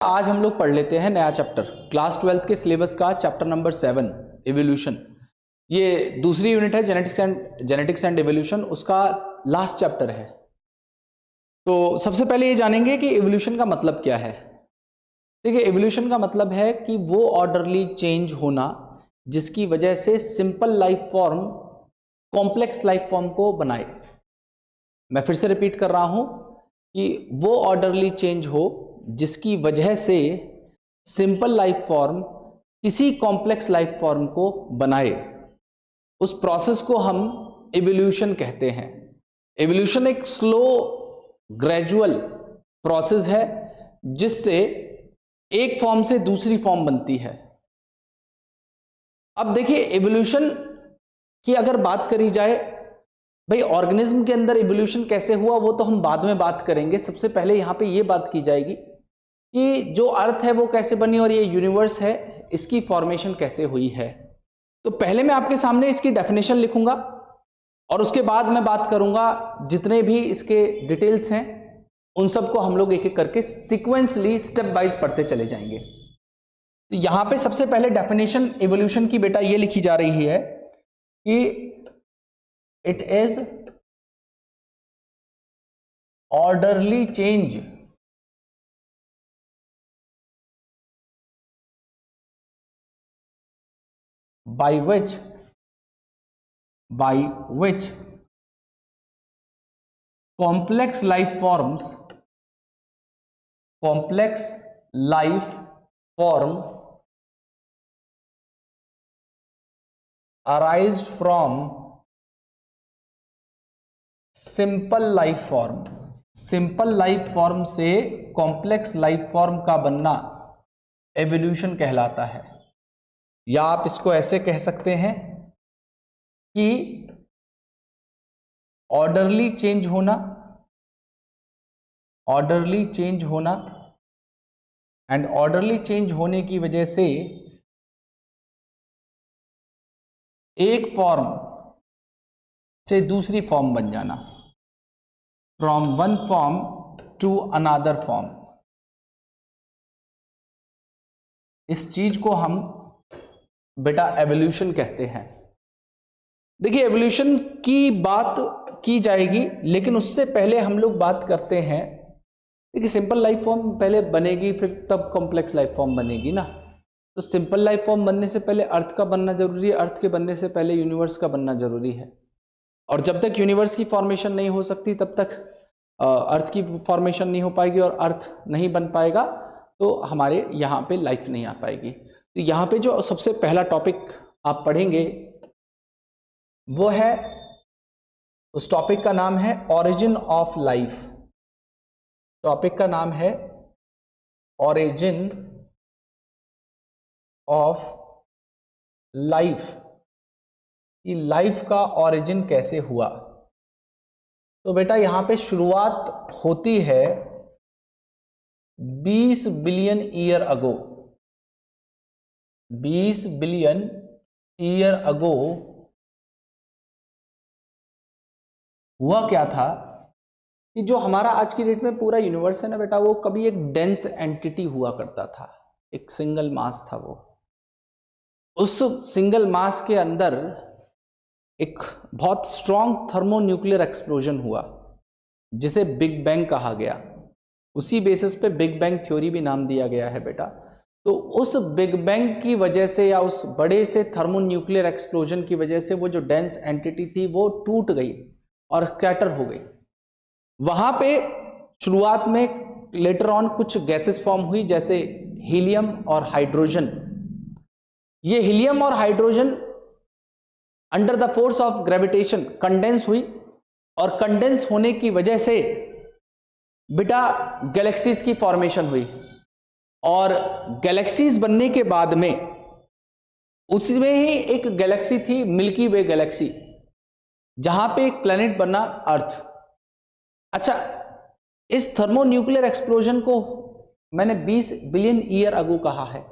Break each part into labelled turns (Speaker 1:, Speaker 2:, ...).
Speaker 1: आज हम लोग पढ़ लेते हैं नया चैप्टर क्लास 12th के सिलेबस का चैप्टर नंबर 7 एवोल्यूशन। ये दूसरी यूनिट है जेनेटिक्स एंड एवोल्यूशन, उसका लास्ट चैप्टर है। तो सबसे पहले ये जानेंगे कि एवोल्यूशन का मतलब क्या है। देखिए, एवोल्यूशन का मतलब है कि वो ऑर्डरली चेंज होना जिसकी वजह से simple life form complex life form को बनाए। मैं फिर से रिपीट कर रहा हूं कि वो ऑर्डरली चेंज हो जिसकी वजह से सिंपल लाइफ फॉर्म किसी कॉम्प्लेक्स लाइफ फॉर्म को बनाए। उस प्रोसेस को हम एवोल्यूशन कहते हैं। एवोल्यूशन एक स्लो ग्रेजुअल प्रोसेस है जिससे एक फॉर्म से दूसरी फॉर्म बनती है। अब देखिए, एवोल्यूशन की अगर बात करी जाए, भाई ऑर्गेनिज्म के अंदर एवोल्यूशन कैसे हुआ वो तो हम बाद में बात करेंगे। सबसे पहले यहां पे ये बात की जाएगी कि जो अर्थ है वो कैसे बनी और ये यूनिवर्स है इसकी फॉर्मेशन कैसे हुई है। तो पहले मैं आपके सामने इसकी डेफिनेशन लिखूंगा और उसके बाद मैं बात करूंगा जितने भी इसके डिटेल्स हैं उन सबको हम लोग एक एक करके सीक्वेंसली स्टेप वाइज पढ़ते चले जाएंगे। तो यहां पे सबसे पहले डेफिनेशन एवोल्यूशन की बेटा ये लिखी जा रही है कि it is orderly change by which complex life form arised from simple life form। Simple life form से कॉम्प्लेक्स लाइफ फॉर्म का बनना एवोल्यूशन कहलाता है। या आप इसको ऐसे कह सकते हैं कि ऑर्डरली चेंज होना एंड ऑर्डरली चेंज होने की वजह से एक फॉर्म से दूसरी फॉर्म बन जाना, from one form to another form. इस चीज को हम बेटा एवोल्यूशन कहते हैं। देखिए, एवोल्यूशन की बात की जाएगी लेकिन उससे पहले हम लोग बात करते हैं। देखिए, सिंपल लाइफ फॉर्म पहले बनेगी फिर तब कॉम्प्लेक्स लाइफ फॉर्म बनेगी ना। तो सिंपल लाइफ फॉर्म बनने से पहले अर्थ का बनना जरूरी है, अर्थ के बनने से पहले यूनिवर्स का बनना जरूरी है। और जब तक यूनिवर्स की फॉर्मेशन नहीं हो सकती तब तक अर्थ की फॉर्मेशन नहीं हो पाएगी और अर्थ नहीं बन पाएगा तो हमारे यहाँ पे लाइफ नहीं आ पाएगी। तो यहाँ पे जो सबसे पहला टॉपिक आप पढ़ेंगे वो है, उस टॉपिक का नाम है ऑरिजिन ऑफ लाइफ। टॉपिक का नाम है ऑरिजिन ऑफ लाइफ, कि लाइफ का ऑरिजिन कैसे हुआ। तो बेटा यहाँ पे शुरुआत होती है 20 billion year ago. 20 billion year ago हुआ क्या था कि जो हमारा आज की डेट में पूरा यूनिवर्स है ना बेटा, वो कभी एक डेंस एंटिटी हुआ करता था, एक सिंगल मास था वो। उस सिंगल मास के अंदर एक बहुत स्ट्रॉन्ग थर्मोन्यूक्लियर एक्सप्लोजन हुआ जिसे बिग बैंग कहा गया। उसी बेसिस पे बिग बैंग थ्योरी भी नाम दिया गया है बेटा। तो उस बिग बैंग की वजह से या उस बड़े से थर्मोन्यूक्लियर एक्सप्लोजन की वजह से वो जो डेंस एंटिटी थी वो टूट गई और स्कैटर हो गई। वहां पे शुरुआत में लेटर ऑन कुछ गैसेस फॉर्म हुई जैसे हीलियम और हाइड्रोजन। ये हीलियम और hydrogen under the force of gravitation condense हुई और कंडेंस होने की वजह से बेटा गैलेक्सीज की फॉर्मेशन हुई। और गैलेक्सीज बनने के बाद में उसमें ही एक गैलेक्सी थी मिल्की वे गैलेक्सी, जहां पे एक प्लेनेट बना अर्थ। अच्छा, इस थर्मोन्यूक्लियर एक्सप्लोजन को मैंने 20 बिलियन ईयर अगो कहा है,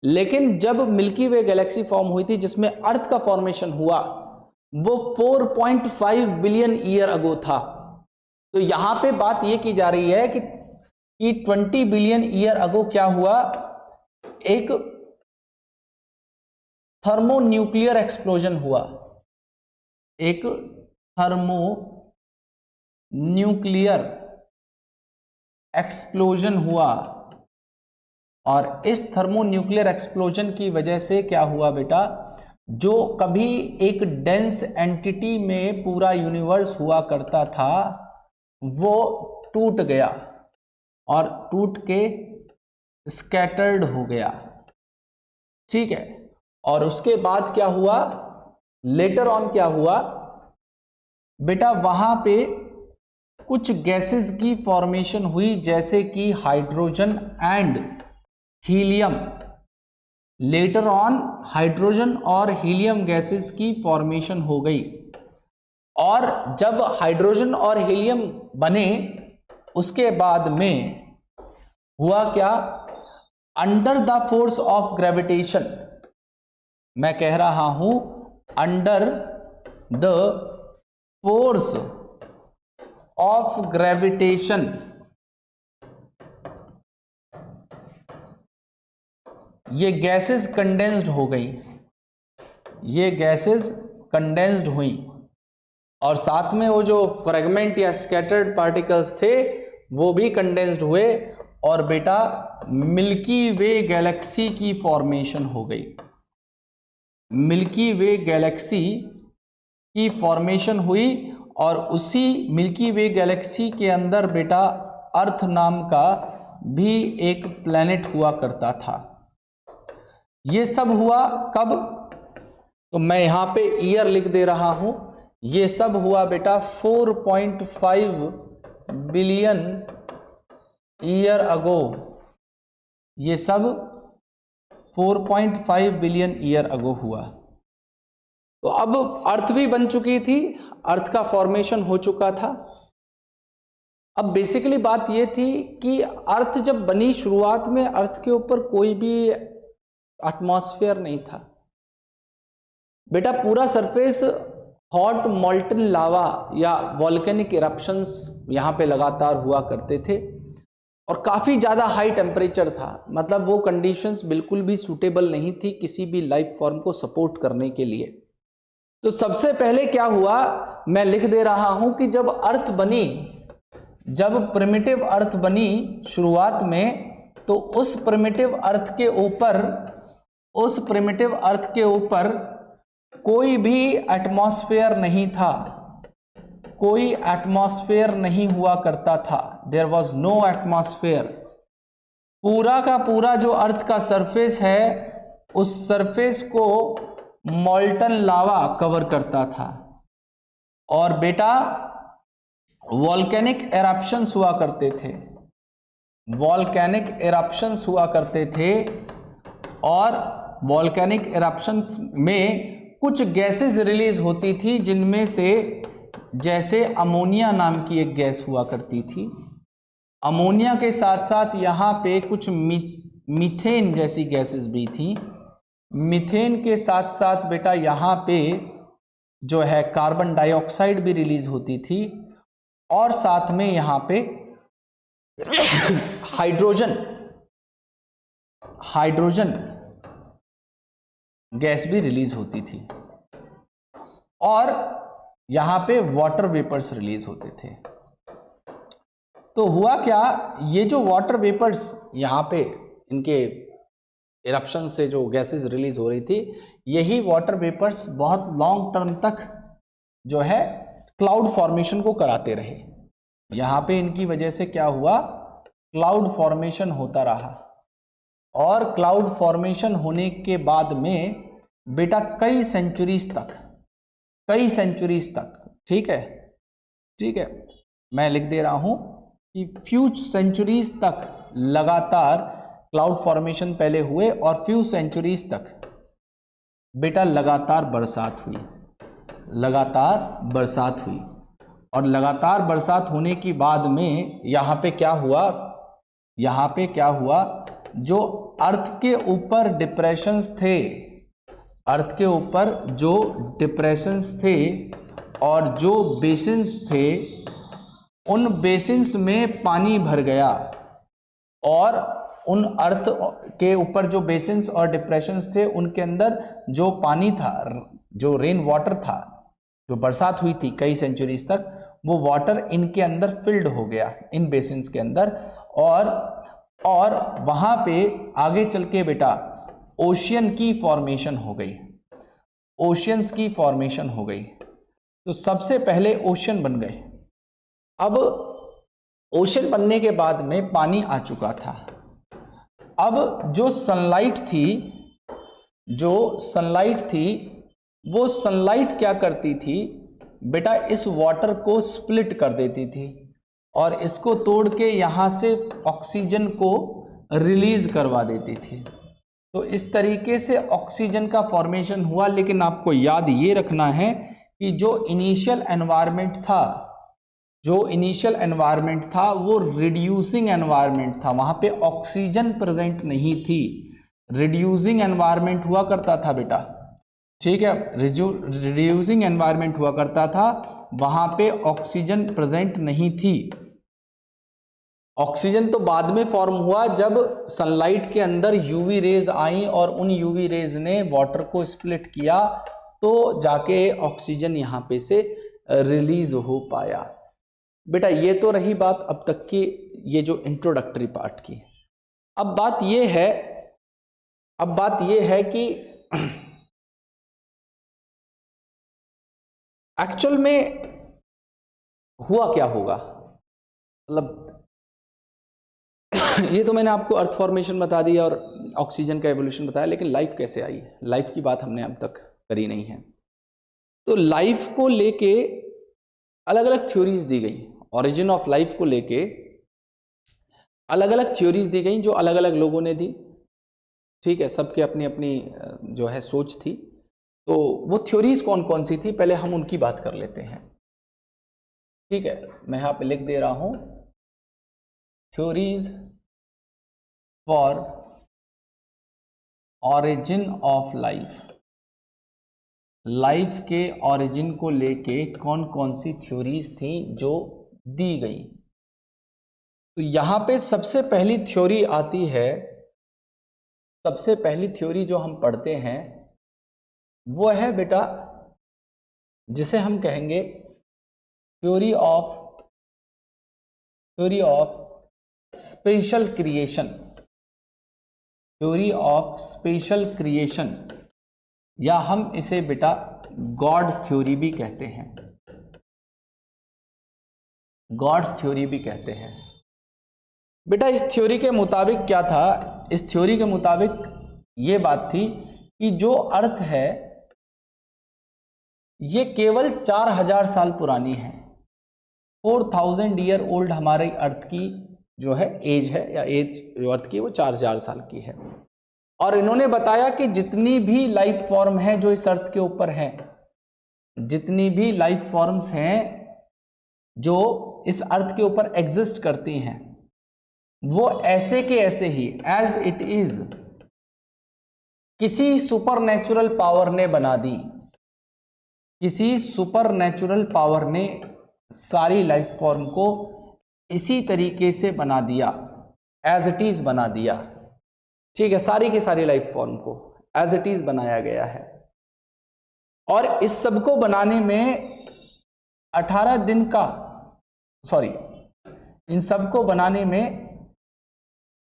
Speaker 1: लेकिन जब मिल्की वे गैलेक्सी फॉर्म हुई थी जिसमें अर्थ का फॉर्मेशन हुआ वो 4.5 बिलियन ईयर अगो था। तो यहां पे बात यह की जा रही है कि कि 20 बिलियन ईयर अगो क्या हुआ, एक थर्मोन्यूक्लियर एक्सप्लोजन हुआ, एक थर्मोन्यूक्लियर एक्सप्लोजन हुआ। और इस थर्मोन्यूक्लियर एक्सप्लोजन की वजह से क्या हुआ बेटा, जो कभी एक डेंस एंटिटी में पूरा यूनिवर्स हुआ करता था वो टूट गया और टूट के स्कैटर्ड हो गया, ठीक है। और उसके बाद क्या हुआ, लेटर ऑन क्या हुआ बेटा, वहां पे कुछ गैसेस की फॉर्मेशन हुई, जैसे कि hydrogen and helium. Later on hydrogen और हीलियम गैसेस की फॉर्मेशन हो गई। और जब हाइड्रोजन और हीलियम बने उसके बाद में हुआ क्या, under the force of gravitation, मैं कह रहा हूं under the force of gravitation, ये गैसेस कंडेंस्ड हो गई, ये गैसेस कंडेंस्ड हुई। और साथ में वो जो फ्रेगमेंट या स्कैटर्ड पार्टिकल्स थे वो भी कंडेंस्ड हुए और बेटा मिल्की वे गैलेक्सी की फॉर्मेशन हो गई। मिल्की वे गैलेक्सी की फॉर्मेशन हुई और उसी मिल्की वे गैलेक्सी के अंदर बेटा अर्थ नाम का भी एक प्लैनेट हुआ करता था। ये सब हुआ कब, तो मैं यहां पे ईयर लिख दे रहा हूं, ये सब हुआ बेटा 4.5 बिलियन ईयर अगो। ये सब 4.5 बिलियन ईयर अगो हुआ। तो अब अर्थ भी बन चुकी थी, अर्थ का फॉर्मेशन हो चुका था। अब बेसिकली बात ये थी कि अर्थ जब बनी, शुरुआत में अर्थ के ऊपर कोई भी एटमॉस्फेयर नहीं था बेटा, पूरा सरफेस हॉट मॉल्टन लावा या वॉल्केनिक इरप्शंस यहाँ पे लगातार हुआ करते थे और काफ़ी ज़्यादा हाई टेम्परेचर था। मतलब वो कंडीशंस बिल्कुल भी सूटेबल नहीं थी किसी भी लाइफ फॉर्म को सपोर्ट करने के लिए। तो सबसे पहले क्या हुआ, मैं लिख दे रहा हूँ कि जब अर्थ बनी, जब प्रिमिटिव अर्थ बनी शुरुआत में, तो उस प्रिमिटिव अर्थ के ऊपर कोई भी एटमॉस्फेयर नहीं था, कोई एटमॉस्फेयर नहीं हुआ करता था। There was no atmosphere. पूरा का पूरा जो अर्थ का सरफेस है उस सरफेस को मॉल्टन लावा कवर करता था और बेटा वॉल्केनिक एरप्शंस हुआ करते थे, वॉल्केनिक एरप्शंस हुआ करते थे। और वॉल्केनिक एरप्शंस में कुछ गैसेस रिलीज होती थी, जिनमें से जैसे अमोनिया नाम की एक गैस हुआ करती थी। अमोनिया के साथ साथ यहाँ पे कुछ मीथेन जैसी गैसेस भी थी। मीथेन के साथ साथ बेटा यहाँ पे जो है कार्बन डाइऑक्साइड भी रिलीज होती थी और साथ में यहाँ पे हाइड्रोजन गैस भी रिलीज होती थी और यहाँ पे वाटर वेपर्स रिलीज होते थे। तो हुआ क्या, ये जो वाटर वेपर्स यहाँ पे इनके इरप्शन से जो गैसेस रिलीज हो रही थी, यही वाटर वेपर्स बहुत लॉन्ग टर्म तक जो है क्लाउड फॉर्मेशन को कराते रहे। यहाँ पे इनकी वजह से क्या हुआ, क्लाउड फॉर्मेशन होता रहा और क्लाउड फॉर्मेशन होने के बाद में बेटा कई सेंचुरीज तक, ठीक है, मैं लिख दे रहा हूं कि फ्यू सेंचुरीज तक लगातार क्लाउड फॉर्मेशन पहले हुए और फ्यू सेंचुरीज तक बेटा लगातार बरसात हुई और लगातार बरसात होने की बाद में यहाँ पे क्या हुआ, जो अर्थ के ऊपर डिप्रेशंस थे और जो बेसिन्स थे, उन बेसिन्स में पानी भर गया और उन अर्थ के ऊपर जो बेसिन्स और डिप्रेशंस थे उनके अंदर जो पानी था, जो रेन वाटर था, जो बरसात हुई थी कई सेंचुरीज तक, वो वाटर इनके अंदर फिल्ड हो गया इन बेसिन्स के अंदर, और वहां पे आगे चल के बेटा ओशियन की फॉर्मेशन हो गई, ओशियंस की फॉर्मेशन हो गई। तो सबसे पहले ओशन बन गए। अब ओशन बनने के बाद में पानी आ चुका था। अब जो सनलाइट थी वो सनलाइट क्या करती थी बेटा, इस वाटर को स्प्लिट कर देती थी और इसको तोड़ के यहाँ से ऑक्सीजन को रिलीज करवा देती थी। तो इस तरीके से ऑक्सीजन का फॉर्मेशन हुआ। लेकिन आपको याद ये रखना है कि जो इनिशियल एनवायरनमेंट था वो रिड्यूसिंग एनवायरनमेंट था, वहां पे ऑक्सीजन प्रेजेंट नहीं थी, रिड्यूसिंग एनवायरनमेंट हुआ करता था बेटा, ठीक है, रिड्यूसिंग एनवायरनमेंट हुआ करता था, वहां पे ऑक्सीजन प्रेजेंट नहीं थी। ऑक्सीजन तो बाद में फॉर्म हुआ जब सनलाइट के अंदर यूवी रेज आई और उन यूवी रेज ने वाटर को स्प्लिट किया, तो जाके ऑक्सीजन यहां पे से रिलीज हो पाया। बेटा ये तो रही बात अब तक की, ये जो इंट्रोडक्टरी पार्ट की। अब बात ये है कि एक्चुअल में हुआ क्या होगा। मतलब ये तो मैंने आपको अर्थ फॉर्मेशन बता दिया और ऑक्सीजन का एवोल्यूशन बताया, लेकिन लाइफ कैसे आई, लाइफ की बात हमने अब तक करी नहीं है। तो लाइफ को लेके अलग अलग थ्योरीज दी गई, ओरिजिन ऑफ लाइफ को लेके अलग अलग थ्योरीज दी गई जो अलग अलग लोगों ने दी, ठीक है, सबके अपनी अपनी जो है सोच थी। तो वो थ्योरीज कौन कौन सी थी पहले हम उनकी बात कर लेते हैं, ठीक है। मैं यहाँ पे लिख दे रहा हूं theories for origin of life. Life के ओरिजिन को लेके कौन कौन सी थ्योरीज थी जो दी गई। तो यहां पे सबसे पहली थ्योरी आती है, सबसे पहली थ्योरी जो हम पढ़ते हैं वो है बेटा, जिसे हम कहेंगे theory of special creation, theory of special creation, या हम इसे बेटा गॉड्स थ्योरी भी कहते हैं, गॉड्स थ्योरी भी कहते हैं। बेटा इस थ्योरी के मुताबिक क्या था, इस थ्योरी के मुताबिक ये बात थी कि जो अर्थ है ये केवल 4000 साल पुरानी है। 4000 ईयर ओल्ड हमारे अर्थ की जो है एज है, या एज जो अर्थ की वो 4000 साल की है। और इन्होंने बताया कि जितनी भी लाइफ फॉर्म है जो इस अर्थ के ऊपर है, जितनी भी लाइफ फॉर्म्स हैं जो इस अर्थ के ऊपर एग्जिस्ट करती हैं, वो ऐसे के ऐसे ही एज इट इज किसी सुपरनेचुरल पावर ने बना दी, किसी सुपरनेचुरल पावर ने सारी लाइफ फॉर्म को इसी तरीके से बना दिया, एज इट इज बना दिया, ठीक है, सारी की सारी लाइफ फॉर्म को एज इट इज बनाया गया है। और इस सब को बनाने में 18 दिन का, इन सब को बनाने में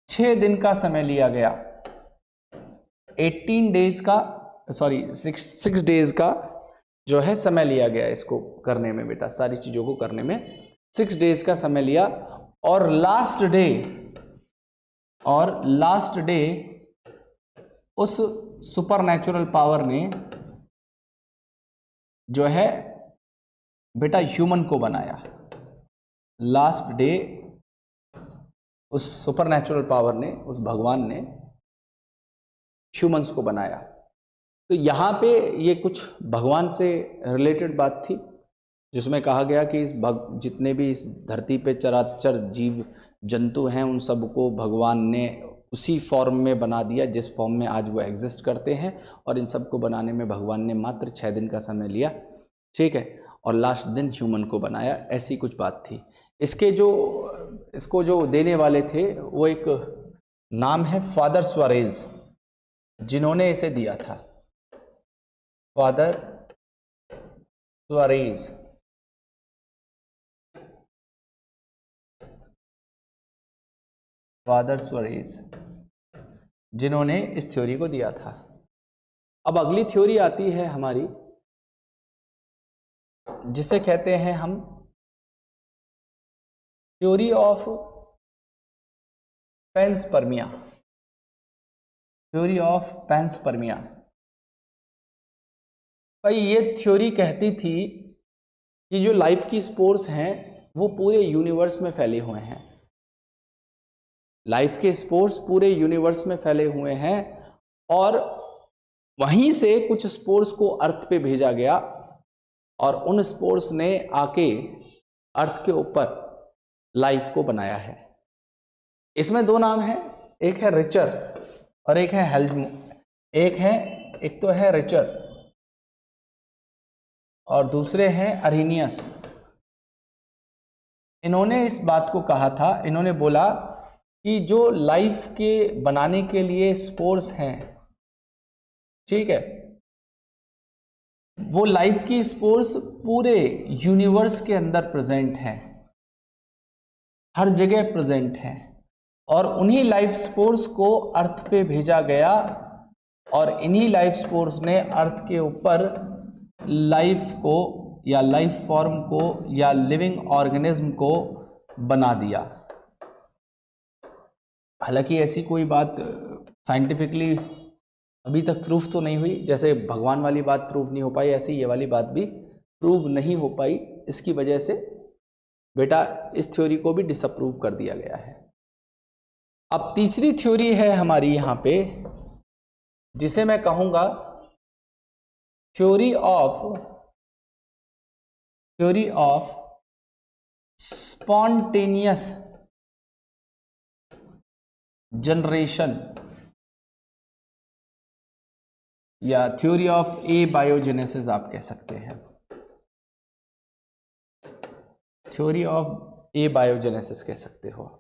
Speaker 1: 6 दिन का समय लिया गया, 6 डेज का जो है समय लिया गया इसको करने में बेटा, सारी चीजों को करने में 6 डेज का समय लिया। और लास्ट डे उस सुपरनेचुरल पावर ने जो है बेटा ह्यूमन को बनाया। लास्ट डे उस सुपरनेचुरल पावर ने, उस भगवान ने ह्यूमंस को बनाया। तो यहाँ पे ये कुछ भगवान से रिलेटेड बात थी, जिसमें कहा गया कि जितने भी इस धरती पे चराचर जीव जंतु हैं उन सबको भगवान ने उसी फॉर्म में बना दिया जिस फॉर्म में आज वो एग्जिस्ट करते हैं, और इन सबको बनाने में भगवान ने मात्र 6 दिन का समय लिया, ठीक है, और लास्ट दिन ह्यूमन को बनाया, ऐसी कुछ बात थी। इसको जो देने वाले थे वो एक नाम है फादर सुआरेज, जिन्होंने इसे दिया था, फादर सुआरेज। फादर सुआरेज जिन्होंने इस थ्योरी को दिया था। अब अगली थ्योरी आती है हमारी, जिसे कहते हैं हम theory of panspermia. Theory of panspermia. भाई ये थ्योरी कहती थी कि जो लाइफ की स्पोर्स हैं वो पूरे यूनिवर्स में फैले हुए हैं। लाइफ के स्पोर्स पूरे यूनिवर्स में फैले हुए हैं और वहीं से कुछ स्पोर्स को अर्थ पे भेजा गया और उन स्पोर्स ने आके अर्थ के ऊपर लाइफ को बनाया है। इसमें दो नाम हैं, एक है रिचर और एक है एक तो है रिचर और दूसरे हैं अरीनियस। इन्होंने इस बात को कहा था, इन्होंने बोला कि जो लाइफ के बनाने के लिए स्पोर्स हैं, ठीक है, वो लाइफ की स्पोर्स पूरे यूनिवर्स के अंदर प्रेजेंट हैं, हर जगह प्रेजेंट हैं और उन्हीं लाइफ स्पोर्स को अर्थ पे भेजा गया और इन्हीं लाइफ स्पोर्स ने अर्थ के ऊपर लाइफ को या लाइफ फॉर्म को या लिविंग ऑर्गेनिज्म को बना दिया। हालांकि ऐसी कोई बात साइंटिफिकली अभी तक प्रूफ तो नहीं हुई, जैसे भगवान वाली बात प्रूव नहीं हो पाई, ऐसी ये वाली बात भी प्रूव नहीं हो पाई। इसकी वजह से बेटा इस थ्योरी को भी डिसअप्रूव कर दिया गया है। अब तीसरी थ्योरी है हमारी यहाँ पे, जिसे मैं कहूँगा थ्योरी ऑफ स्पॉन्टेनियस जनरेशन या थ्योरी ऑफ एबायोजेनेसिस आप कह सकते हैं। थ्योरी ऑफ एबायोजेनेसिस कह सकते हो आप।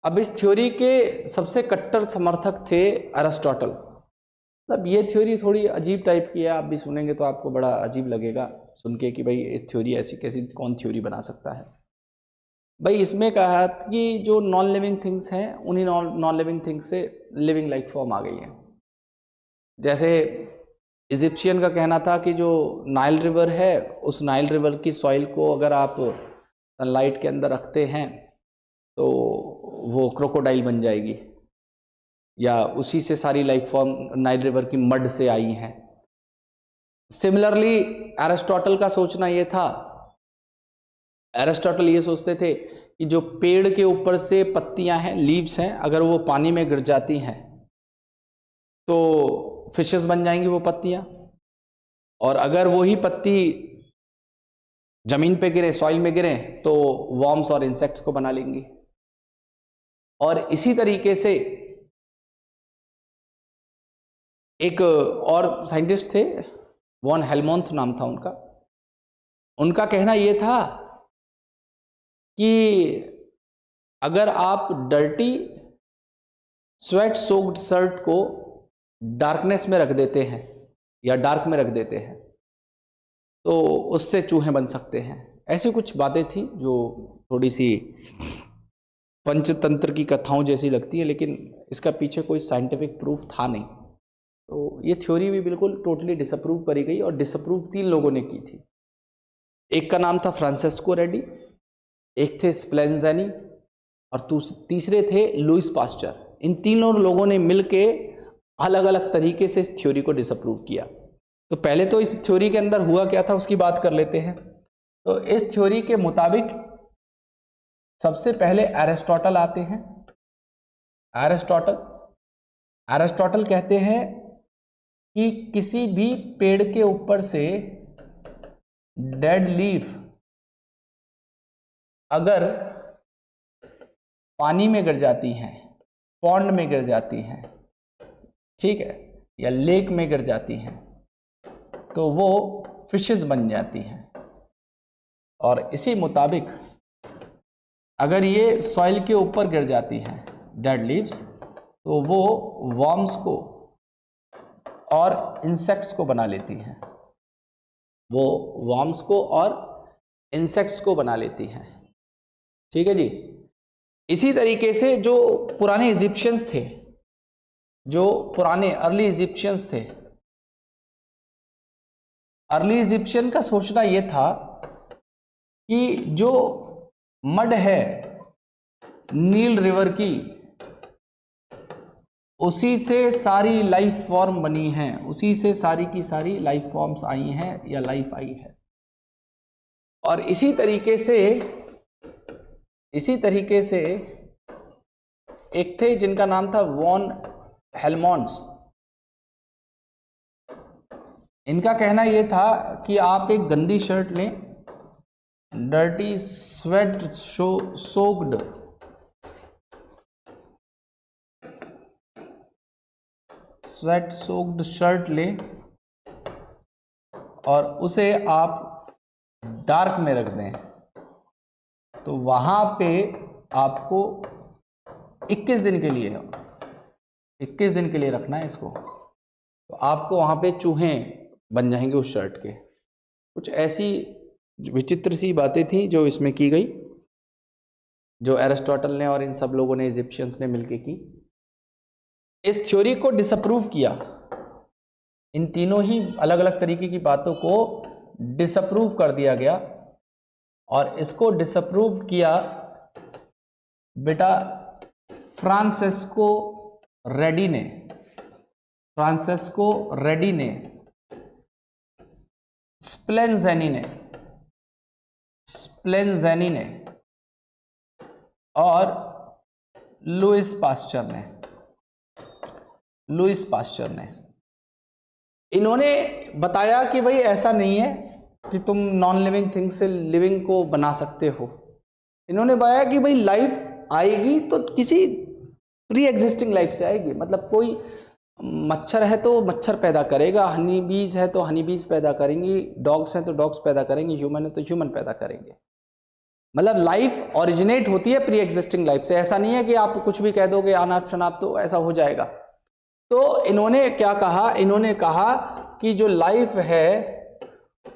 Speaker 1: अब इस थ्योरी के सबसे कट्टर समर्थक थे अरिस्टोटल। मतलब ये थ्योरी थोड़ी अजीब टाइप की है, आप भी सुनेंगे तो आपको बड़ा अजीब लगेगा सुन के कि भाई इस थ्योरी ऐसी कैसी कौन थ्योरी बना सकता है। भाई इसमें कहा कि जो नॉन लिविंग थिंग्स हैं उन्हीं नॉन लिविंग थिंग्स से लिविंग लाइफ फॉर्म आ गई है। जैसे इजिप्शियन का कहना था कि जो नाइल रिवर है, उस नाइल रिवर की सॉइल को अगर आप सनलाइट के अंदर रखते हैं तो वो क्रोकोडाइल बन जाएगी, या उसी से सारी लाइफ फॉर्म नाइल रिवर की मड से आई हैं। सिमिलरली एरिस्टोटल का सोचना ये था, एरिस्टोटल ये सोचते थे कि जो पेड़ के ऊपर से पत्तियां हैं, लीव्स हैं, अगर वो पानी में गिर जाती हैं तो फिशेस बन जाएंगी वो पत्तियां, और अगर वही पत्ती जमीन पे गिरे, सॉइल में गिरे, तो वॉर्म्स और इंसेक्ट्स को बना लेंगी। और इसी तरीके से एक और साइंटिस्ट थे, वॉन हेलमोंथ नाम था उनका कहना यह था कि अगर आप डर्टी स्वेट सोक्ड शर्ट को डार्कनेस में रख देते हैं या डार्क में रख देते हैं तो उससे चूहे बन सकते हैं। ऐसी कुछ बातें थी जो थोड़ी सी पंचतंत्र की कथाओं जैसी लगती है, लेकिन इसका पीछे कोई साइंटिफिक प्रूफ था नहीं। तो ये थ्योरी भी बिल्कुल टोटली डिसअप्रूव करी गई, और डिसअप्रूव 3 लोगों ने की थी। एक का नाम था फ्रांसेस्को रेड्डी, एक थे स्प्लेंज़नी, और तीसरे थे लुइस पास्चर। इन तीनों लोगों ने मिलके अलग अलग तरीके से इस थ्योरी को डिसअप्रूव किया। तो पहले तो इस थ्योरी के अंदर हुआ क्या था उसकी बात कर लेते हैं। तो इस थ्योरी के मुताबिक सबसे पहले एरिस्टोटल आते हैं। एरिस्टोटल कहते हैं कि किसी भी पेड़ के ऊपर से डेड लीफ अगर पानी में गिर जाती हैं, पॉन्ड में गिर जाती हैं, ठीक है, या लेक में गिर जाती हैं, तो वो फिशेस बन जाती हैं। और इसी मुताबिक अगर ये सॉइल के ऊपर गिर जाती हैं डेड लीव्स, तो वो वर्म्स को और इंसेक्ट्स को बना लेती हैं, वो वर्म्स को और इंसेक्ट्स को बना लेती हैं। ठीक है जी। इसी तरीके से जो पुराने इजिप्शियंस थे, जो पुराने अर्ली इजिप्शियंस थे, अर्ली इजिप्शियन का सोचना ये था कि जो मड है नील रिवर की, उसी से सारी लाइफ फॉर्म बनी है, उसी से सारी की सारी लाइफ फॉर्म्स आई हैं या लाइफ आई है। और इसी तरीके से एक थे जिनका नाम था वॉन हेल्मॉन्स। इनका कहना यह था कि आप एक गंदी शर्ट लें, डर्टी स्वेट सोक्ड शर्ट लें और उसे आप डार्क में रख दें, तो वहां पे आपको 21 दिन के लिए रखना है इसको, तो आपको वहां पे चूहे बन जाएंगे उस शर्ट के। कुछ ऐसी विचित्र सी बातें थी जो इसमें की गई, जो एरिस्टोटल ने और इन सब लोगों ने, इजिप्शियंस ने मिलकर की। इस थ्योरी को डिसअप्रूव किया, इन तीनों ही अलग अलग तरीके की बातों को डिसअप्रूव कर दिया गया। और इसको डिसअप्रूव किया बेटा फ्रांसेस्को रेडी ने, स्प्लेंजेनी ने और लुइस पास्चर ने। इन्होंने बताया कि भाई ऐसा नहीं है कि तुम नॉन लिविंग थिंग से लिविंग को बना सकते हो। इन्होंने बताया कि भाई लाइफ आएगी तो किसी प्री एग्जिस्टिंग लाइफ से आएगी, मतलब कोई मच्छर है तो मच्छर पैदा करेगा, हनी बीज है तो हनी बीज पैदा करेंगी, डॉग्स हैं तो डॉग्स पैदा करेंगे, ह्यूमन है तो ह्यूमन पैदा करेंगे। मतलब लाइफ ओरिजिनेट होती है प्री एग्जिस्टिंग लाइफ से। ऐसा नहीं है कि आप कुछ भी कह दोगे अनाप शनाप तो ऐसा हो जाएगा। तो इन्होंने क्या कहा, इन्होंने कहा कि जो लाइफ है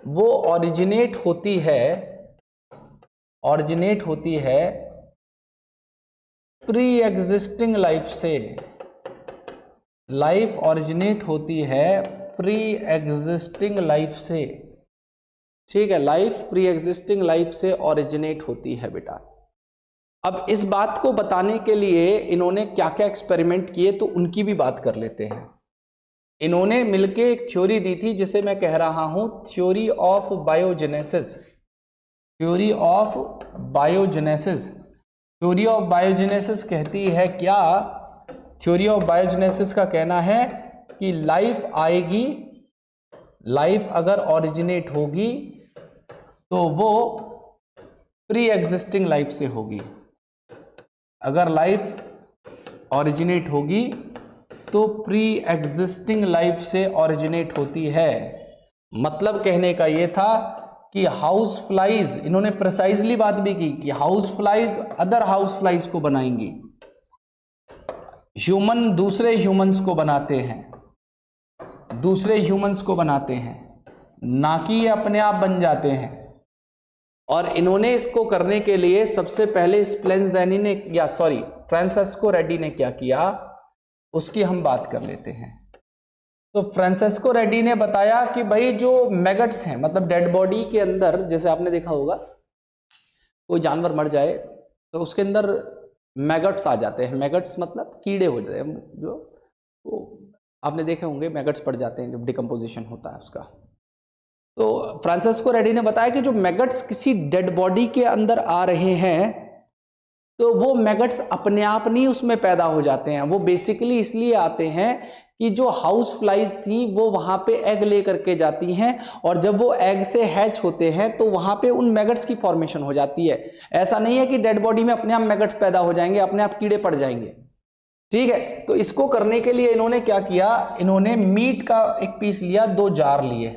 Speaker 1: वो ओरिजिनेट होती है प्री एग्जिस्टिंग लाइफ से। लाइफ ओरिजिनेट होती है प्री एग्जिस्टिंग लाइफ से। ठीक है, लाइफ प्री एग्जिस्टिंग लाइफ से ओरिजिनेट होती है बेटा। अब इस बात को बताने के लिए इन्होंने क्या क्या एक्सपेरिमेंट किए तो उनकी भी बात कर लेते हैं। इन्होंने मिलके एक थ्योरी दी थी जिसे मैं कह रहा हूं theory of biogenesis. Theory of biogenesis कहती है क्या? थ्योरी ऑफ बायोजेनेसिस का कहना है कि लाइफ आएगी, लाइफ अगर ओरिजिनेट होगी तो वो प्री एग्जिस्टिंग लाइफ से होगी। अगर लाइफ ओरिजिनेट होगी तो प्री एग्जिस्टिंग लाइफ से ओरिजिनेट होती है। मतलब कहने का ये था कि हाउस फ्लाइज, इन्होंने प्रिसाइजली बात भी की कि house flies other house flies को बनाएंगी, ह्यूमन दूसरे ह्यूमंस को बनाते हैं, ना कि ये अपने आप बन जाते हैं। और इन्होंने इसको करने के लिए सबसे पहले फ्रांसेस्को रेडी ने क्या किया उसकी हम बात कर लेते हैं। तो फ्रांसेस्को रेडी ने बताया कि भाई जो मैगट्स हैं, मतलब डेड बॉडी के अंदर, जैसे आपने देखा होगा कोई जानवर मर जाए तो उसके अंदर मैगट्स आ जाते हैं। मैगट्स मतलब कीड़े हो जाते हैं, जो आपने देखे होंगे, मैगट्स पड़ जाते हैं जब डिकम्पोजिशन होता है उसका। तो फ्रांसेस्को रेडी ने बताया कि जो मैगट्स किसी डेड बॉडी के अंदर आ रहे हैं तो वो मैगट्स अपने आप नहीं उसमें पैदा हो जाते हैं, वो बेसिकली इसलिए आते हैं कि जो हाउस फ्लाइज थी वो वहां पे एग ले करके जाती हैं, और जब वो एग से हैच होते हैं तो वहां पे उन मैगट्स की फॉर्मेशन हो जाती है। ऐसा नहीं है कि डेड बॉडी में अपने आप मैगट्स पैदा हो जाएंगे, अपने आप कीड़े पड़ जाएंगे। ठीक है, तो इसको करने के लिए इन्होंने क्या किया, इन्होंने मीट का एक पीस लिया, 2 जार लिए।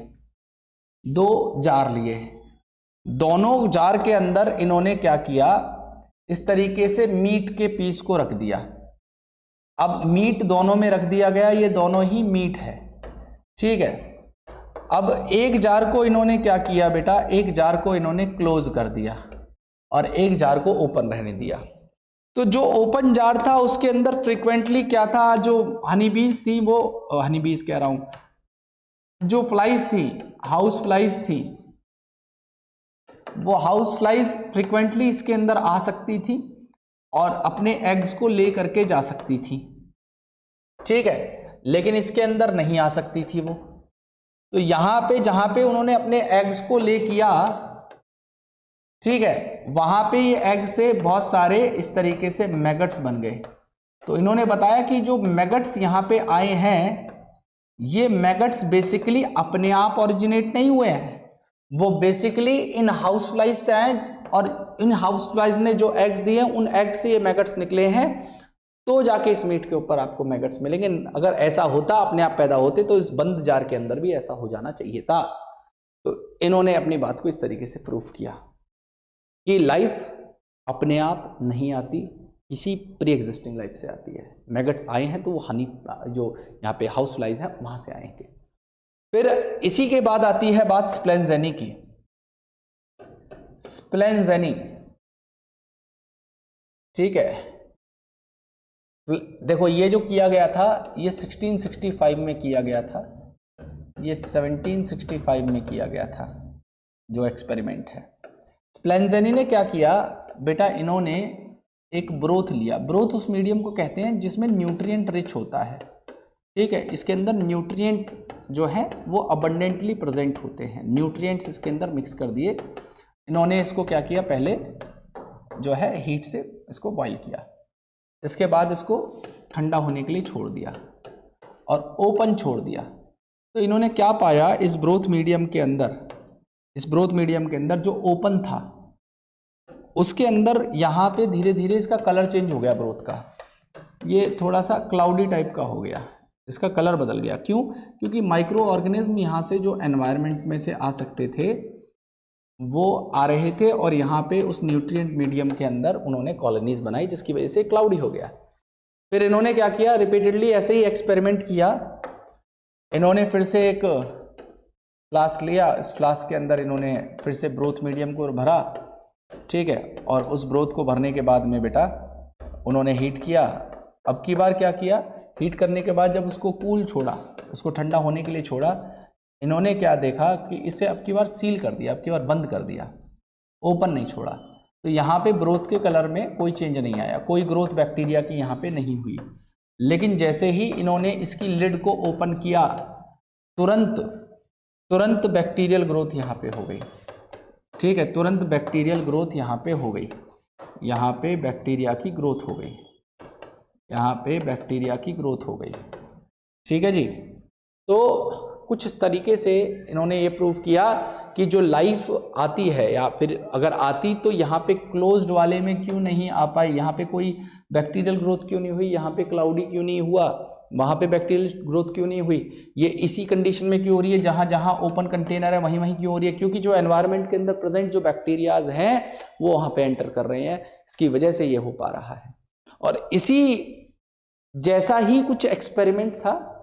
Speaker 1: दोनों जार के अंदर इन्होंने क्या किया, इस तरीके से मीट के पीस को रख दिया। अब मीट दोनों में रख दिया गया, ये दोनों ही मीट है, ठीक है। अब एक जार को इन्होंने क्या किया बेटा, एक जार को इन्होंने क्लोज कर दिया और एक जार को ओपन रहने दिया। तो जो ओपन जार था उसके अंदर फ्रीक्वेंटली क्या था, जो हनी बीज थी वो, हनी बीज कह रहा हूं, जो फ्लाइज थी, हाउस फ्लाइज थी, वो हाउस फ्लाइज फ्रीक्वेंटली इसके अंदर आ सकती थी और अपने एग्स को ले करके जा सकती थी, ठीक है, लेकिन इसके अंदर नहीं आ सकती थी वो। तो यहां पे जहां पे उन्होंने अपने एग्स को ले किया, ठीक है, वहां पे ये एग से बहुत सारे इस तरीके से मैगट्स बन गए। तो इन्होंने बताया कि जो मैगट्स यहां पे आए हैं, ये मैगट्स बेसिकली अपने आप ओरिजिनेट नहीं हुए हैं, वो बेसिकली इन हाउस फ्लाइज से आए और इन हाउस फ्लाइज ने जो एग्स दिए उन एग्स से ये मैगट्स निकले हैं, तो जाके इस मीट के ऊपर आपको मैगट्स मिलेंगे। अगर ऐसा होता, अपने आप पैदा होते, तो इस बंद जार के अंदर भी ऐसा हो जाना चाहिए था। तो इन्होंने अपनी बात को इस तरीके से प्रूफ किया कि लाइफ अपने आप नहीं आती, किसी प्री एग्जिस्टिंग लाइफ से आती है। मैगट्स आए हैं तो वो हनी, जो यहाँ पे हाउस फ्लाइज है, वहां से आएंगे। फिर इसी के बाद आती है बात स्प्लेंजेनी की। स्प्लेंजेनी, ठीक है, देखो ये जो किया गया था ये 1665 में किया गया था, ये 1765 में किया गया था जो एक्सपेरिमेंट है। स्प्लेंजेनी ने क्या किया बेटा, इन्होंने एक ब्रोथ लिया। ब्रोथ उस मीडियम को कहते हैं जिसमें न्यूट्रिएंट रिच होता है, ठीक है, इसके अंदर न्यूट्रिएंट जो है वो अबंडेंटली प्रेजेंट होते हैं। न्यूट्रिएंट्स इसके अंदर मिक्स कर दिए। इन्होंने इसको क्या किया, पहले जो है हीट से इसको बॉईल किया, इसके बाद इसको ठंडा होने के लिए छोड़ दिया और ओपन छोड़ दिया। तो इन्होंने क्या पाया, इस ब्रोथ मीडियम के अंदर, इस ब्रोथ मीडियम के अंदर जो ओपन था उसके अंदर यहाँ पे धीरे धीरे इसका कलर चेंज हो गया ब्रोथ का। ये थोड़ा सा क्लाउडी टाइप का हो गया, इसका कलर बदल गया। क्यों? क्योंकि माइक्रो ऑर्गेनिज्म यहाँ से जो एनवायरनमेंट में से आ सकते थे वो आ रहे थे और यहाँ पे उस न्यूट्रिएंट मीडियम के अंदर उन्होंने कॉलोनीज बनाई, जिसकी वजह से क्लाउडी हो गया। फिर इन्होंने क्या किया, रिपीटेडली ऐसे ही एक्सपेरिमेंट किया। इन्होंने फिर से एक फ्लास्क लिया, इस फ्लास्क के अंदर इन्होंने फिर से ब्रोथ मीडियम को भरा, ठीक है, और उस ब्रोथ को भरने के बाद में बेटा उन्होंने हीट किया। अब की बार क्या किया, हीट करने के बाद जब उसको कूल छोड़ा, उसको ठंडा होने के लिए छोड़ा, इन्होंने क्या देखा कि इसे अब की बार सील कर दिया, अब की बार बंद कर दिया, ओपन नहीं छोड़ा। तो यहाँ पे ब्रोथ के कलर में कोई चेंज नहीं आया, कोई ग्रोथ बैक्टीरिया की यहाँ पे नहीं हुई। लेकिन जैसे ही इन्होंने इसकी लिड को ओपन किया, तुरंत बैक्टीरियल ग्रोथ यहाँ पे हो गई, ठीक है, तुरंत बैक्टीरियल ग्रोथ यहाँ पे हो गई। यहाँ पे बैक्टीरिया की ग्रोथ हो गई, यहाँ पे बैक्टीरिया की ग्रोथ हो गई, ठीक है जी। तो कुछ इस तरीके से इन्होंने ये प्रूव किया कि जो लाइफ आती है, या फिर अगर आती तो यहाँ पे क्लोज्ड वाले में क्यों नहीं आ पाई, यहाँ पे कोई बैक्टीरियल ग्रोथ क्यों नहीं हुई, यहाँ पे क्लाउडी क्यों नहीं हुआ, वहाँ पे बैक्टीरियल ग्रोथ क्यों नहीं हुई, ये इसी कंडीशन में क्यों हो रही है, जहाँ जहाँ ओपन कंटेनर है वहीं वहीं क्यों हो रही है, क्योंकि जो एनवायरनमेंट के अंदर प्रेजेंट जो बैक्टीरियाज हैं वो वहाँ पे एंटर कर रहे हैं, इसकी वजह से ये हो पा रहा है। और इसी जैसा ही कुछ एक्सपेरिमेंट था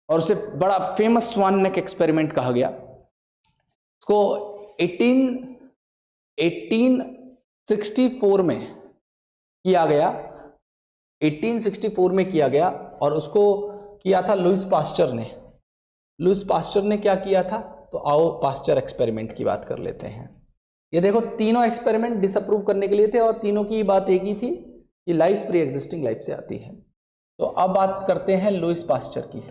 Speaker 1: और उसे बड़ा फेमस स्वान नेक एक्सपेरिमेंट कहा गया। इसको 1864 में किया गया, 1864 में किया गया, और उसको किया था लुईस पास्चर ने। लुईस पास्चर ने क्या किया था, तो आओ पास्चर एक्सपेरिमेंट की बात कर लेते हैं। ये देखो, तीनों एक्सपेरिमेंट डिसअप्रूव करने के लिए थे और तीनों की बात एक ही थी कि लाइफ प्री एग्जिस्टिंग लाइफ से आती है। तो अब बात करते हैं लुईस पास्चर की।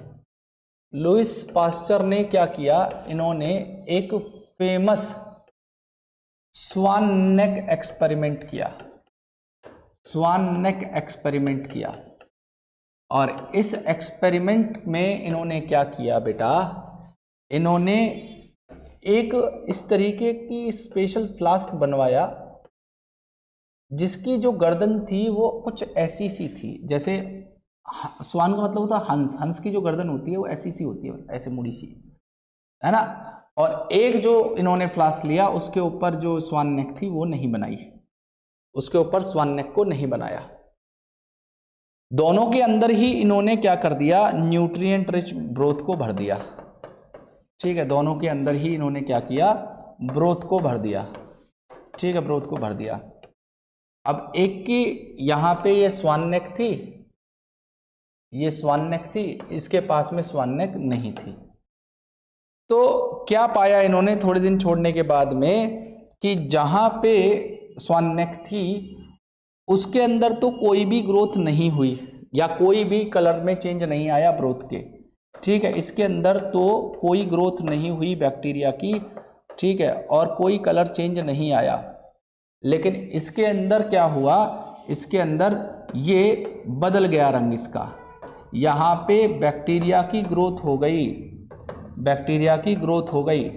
Speaker 1: लुईस पास्चर ने क्या किया, इन्होंने एक फेमस स्वान नेक एक्सपेरिमेंट किया, स्वान नेक एक्सपेरिमेंट किया। और इस एक्सपेरिमेंट में इन्होंने क्या किया बेटा, इन्होंने एक इस तरीके की स्पेशल फ्लास्क बनवाया जिसकी जो गर्दन थी वो कुछ ऐसी सी थी, जैसे स्वान का मतलब होता है हंस, हंस की जो गर्दन होती है वो ऐसी सी होती है, ऐसे मुड़ी सी, है ना। और एक जो इन्होंने फ्लास्क लिया उसके ऊपर जो स्वान नेक थी वो नहीं बनाई, उसके ऊपर स्वान नेक को नहीं बनाया। दोनों के अंदर ही इन्होंने क्या कर दिया, न्यूट्रिएंट रिच ब्रोथ को भर दिया। ठीक है, दोनों के अंदर ही इन्होंने क्या किया, ब्रोथ को भर दिया। ठीक है, ब्रोथ को भर दिया। अब एक की यहां पे ये स्वान नेक थी, ये स्वान नेक थी, इसके पास में स्वान नेक नहीं थी। तो क्या पाया इन्होंने थोड़े दिन छोड़ने के बाद में कि जहां पे स्वान नेक थी उसके अंदर तो कोई भी ग्रोथ नहीं हुई या कोई भी कलर में चेंज नहीं आया ब्रोथ के। ठीक है, इसके अंदर तो कोई ग्रोथ नहीं हुई बैक्टीरिया की। ठीक है, और कोई कलर चेंज नहीं आया। लेकिन इसके अंदर क्या हुआ, इसके अंदर ये बदल गया रंग इसका। यहाँ पे बैक्टीरिया की ग्रोथ हो गई, बैक्टीरिया की ग्रोथ हो गई।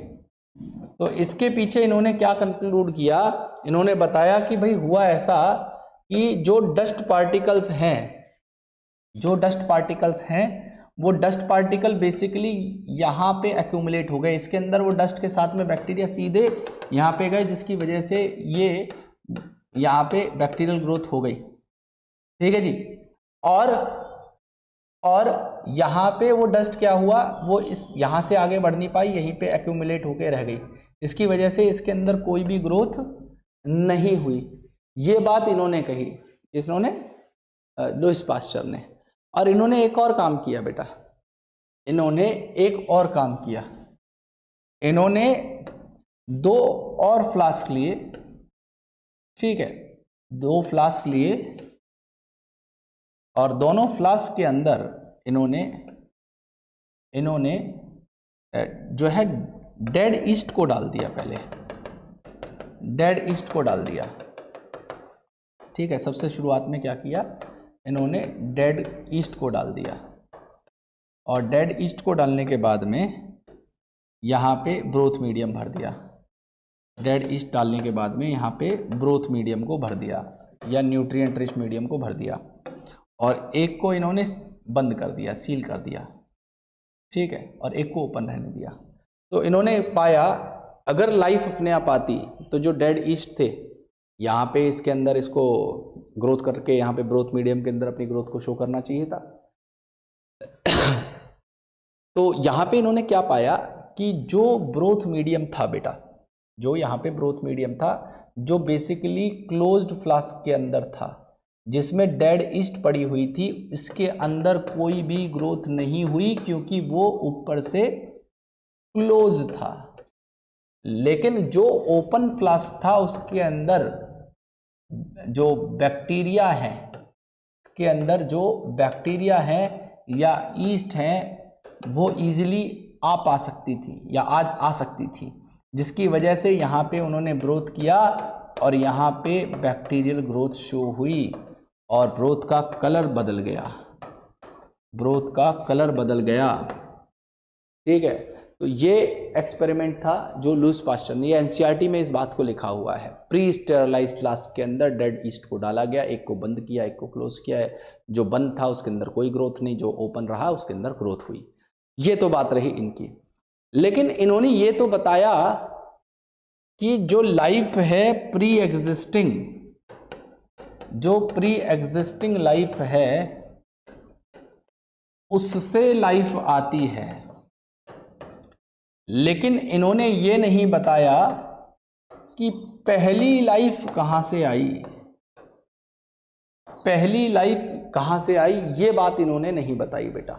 Speaker 1: तो इसके पीछे इन्होंने क्या कंक्लूड किया, इन्होंने बताया कि भाई हुआ ऐसा कि जो डस्ट पार्टिकल्स हैं, जो डस्ट पार्टिकल्स हैं वो डस्ट पार्टिकल बेसिकली यहाँ पे एक्यूमुलेट हो गए। इसके अंदर वो डस्ट के साथ में बैक्टीरिया सीधे यहाँ पे गए, जिसकी वजह से ये यहाँ पे बैक्टीरियल ग्रोथ हो गई। ठीक है जी। और यहाँ पे वो डस्ट क्या हुआ, वो इस यहाँ से आगे बढ़ नहीं पाई, यहीं पे एक्यूमुलेट होके रह गई। इसकी वजह से इसके अंदर कोई भी ग्रोथ नहीं हुई। ये बात इन्होंने कही, इन्होंने लुईस पास्चर ने। और इन्होंने एक और काम किया बेटा, इन्होंने एक और काम किया। इन्होंने 2 और फ्लास्क लिए। ठीक है, 2 फ्लास्क लिए और दोनों फ्लास्क के अंदर इन्होंने जो है डेड ईस्ट को डाल दिया। पहले डेड ईस्ट को डाल दिया। ठीक है, सबसे शुरुआत में क्या किया, इन्होंने डेड ईस्ट को डाल दिया। और डेड ईस्ट को डालने के बाद में यहाँ पे ब्रोथ मीडियम भर दिया। डेड ईस्ट डालने के बाद में यहाँ पे ब्रोथ मीडियम को भर दिया या न्यूट्रिएंट रिच मीडियम को भर दिया। और एक को इन्होंने बंद कर दिया, सील कर दिया। ठीक है, और एक को ओपन रहने दिया। तो इन्होंने पाया अगर लाइफ अपने आप आती तो जो डेड ईस्ट थे यहाँ पे इसके अंदर इसको ग्रोथ करके यहाँ पे ब्रोथ मीडियम के अंदर अपनी ग्रोथ को शो करना चाहिए था। तो यहाँ पे इन्होंने क्या पाया कि जो ब्रोथ मीडियम था बेटा, जो यहाँ पे ब्रोथ मीडियम था, जो बेसिकली क्लोज्ड फ्लास्क के अंदर था, जिसमें डेड ईस्ट पड़ी हुई थी, इसके अंदर कोई भी ग्रोथ नहीं हुई क्योंकि वो ऊपर से क्लोज था। लेकिन जो ओपन फ्लास्क था उसके अंदर जो बैक्टीरिया है, इसके अंदर जो बैक्टीरिया है या ईस्ट है वो इजीली आ पा सकती थी या आज आ सकती थी, जिसकी वजह से यहाँ पे उन्होंने ग्रोथ किया और यहाँ पे बैक्टीरियल ग्रोथ शो हुई और ब्रोथ का कलर बदल गया, ब्रोथ का कलर बदल गया। ठीक है, तो ये एक्सपेरिमेंट था जो लुईस पास्चर ने, ये एनसीईआरटी में इस बात को लिखा हुआ है। प्री स्टेरलाइज्ड फ्लास्क के अंदर डेड ईस्ट को डाला गया, एक को बंद किया, एक को क्लोज किया है। जो बंद था उसके अंदर कोई ग्रोथ नहीं, जो ओपन रहा उसके अंदर ग्रोथ हुई। ये तो बात रही इनकी। लेकिन इन्होंने ये तो बताया कि जो लाइफ है प्री एग्जिस्टिंग, जो प्री एग्जिस्टिंग लाइफ है उससे लाइफ आती है। लेकिन इन्होंने ये नहीं बताया कि पहली लाइफ कहां से आई, पहली लाइफ कहां से आई, ये बात इन्होंने नहीं बताई बेटा।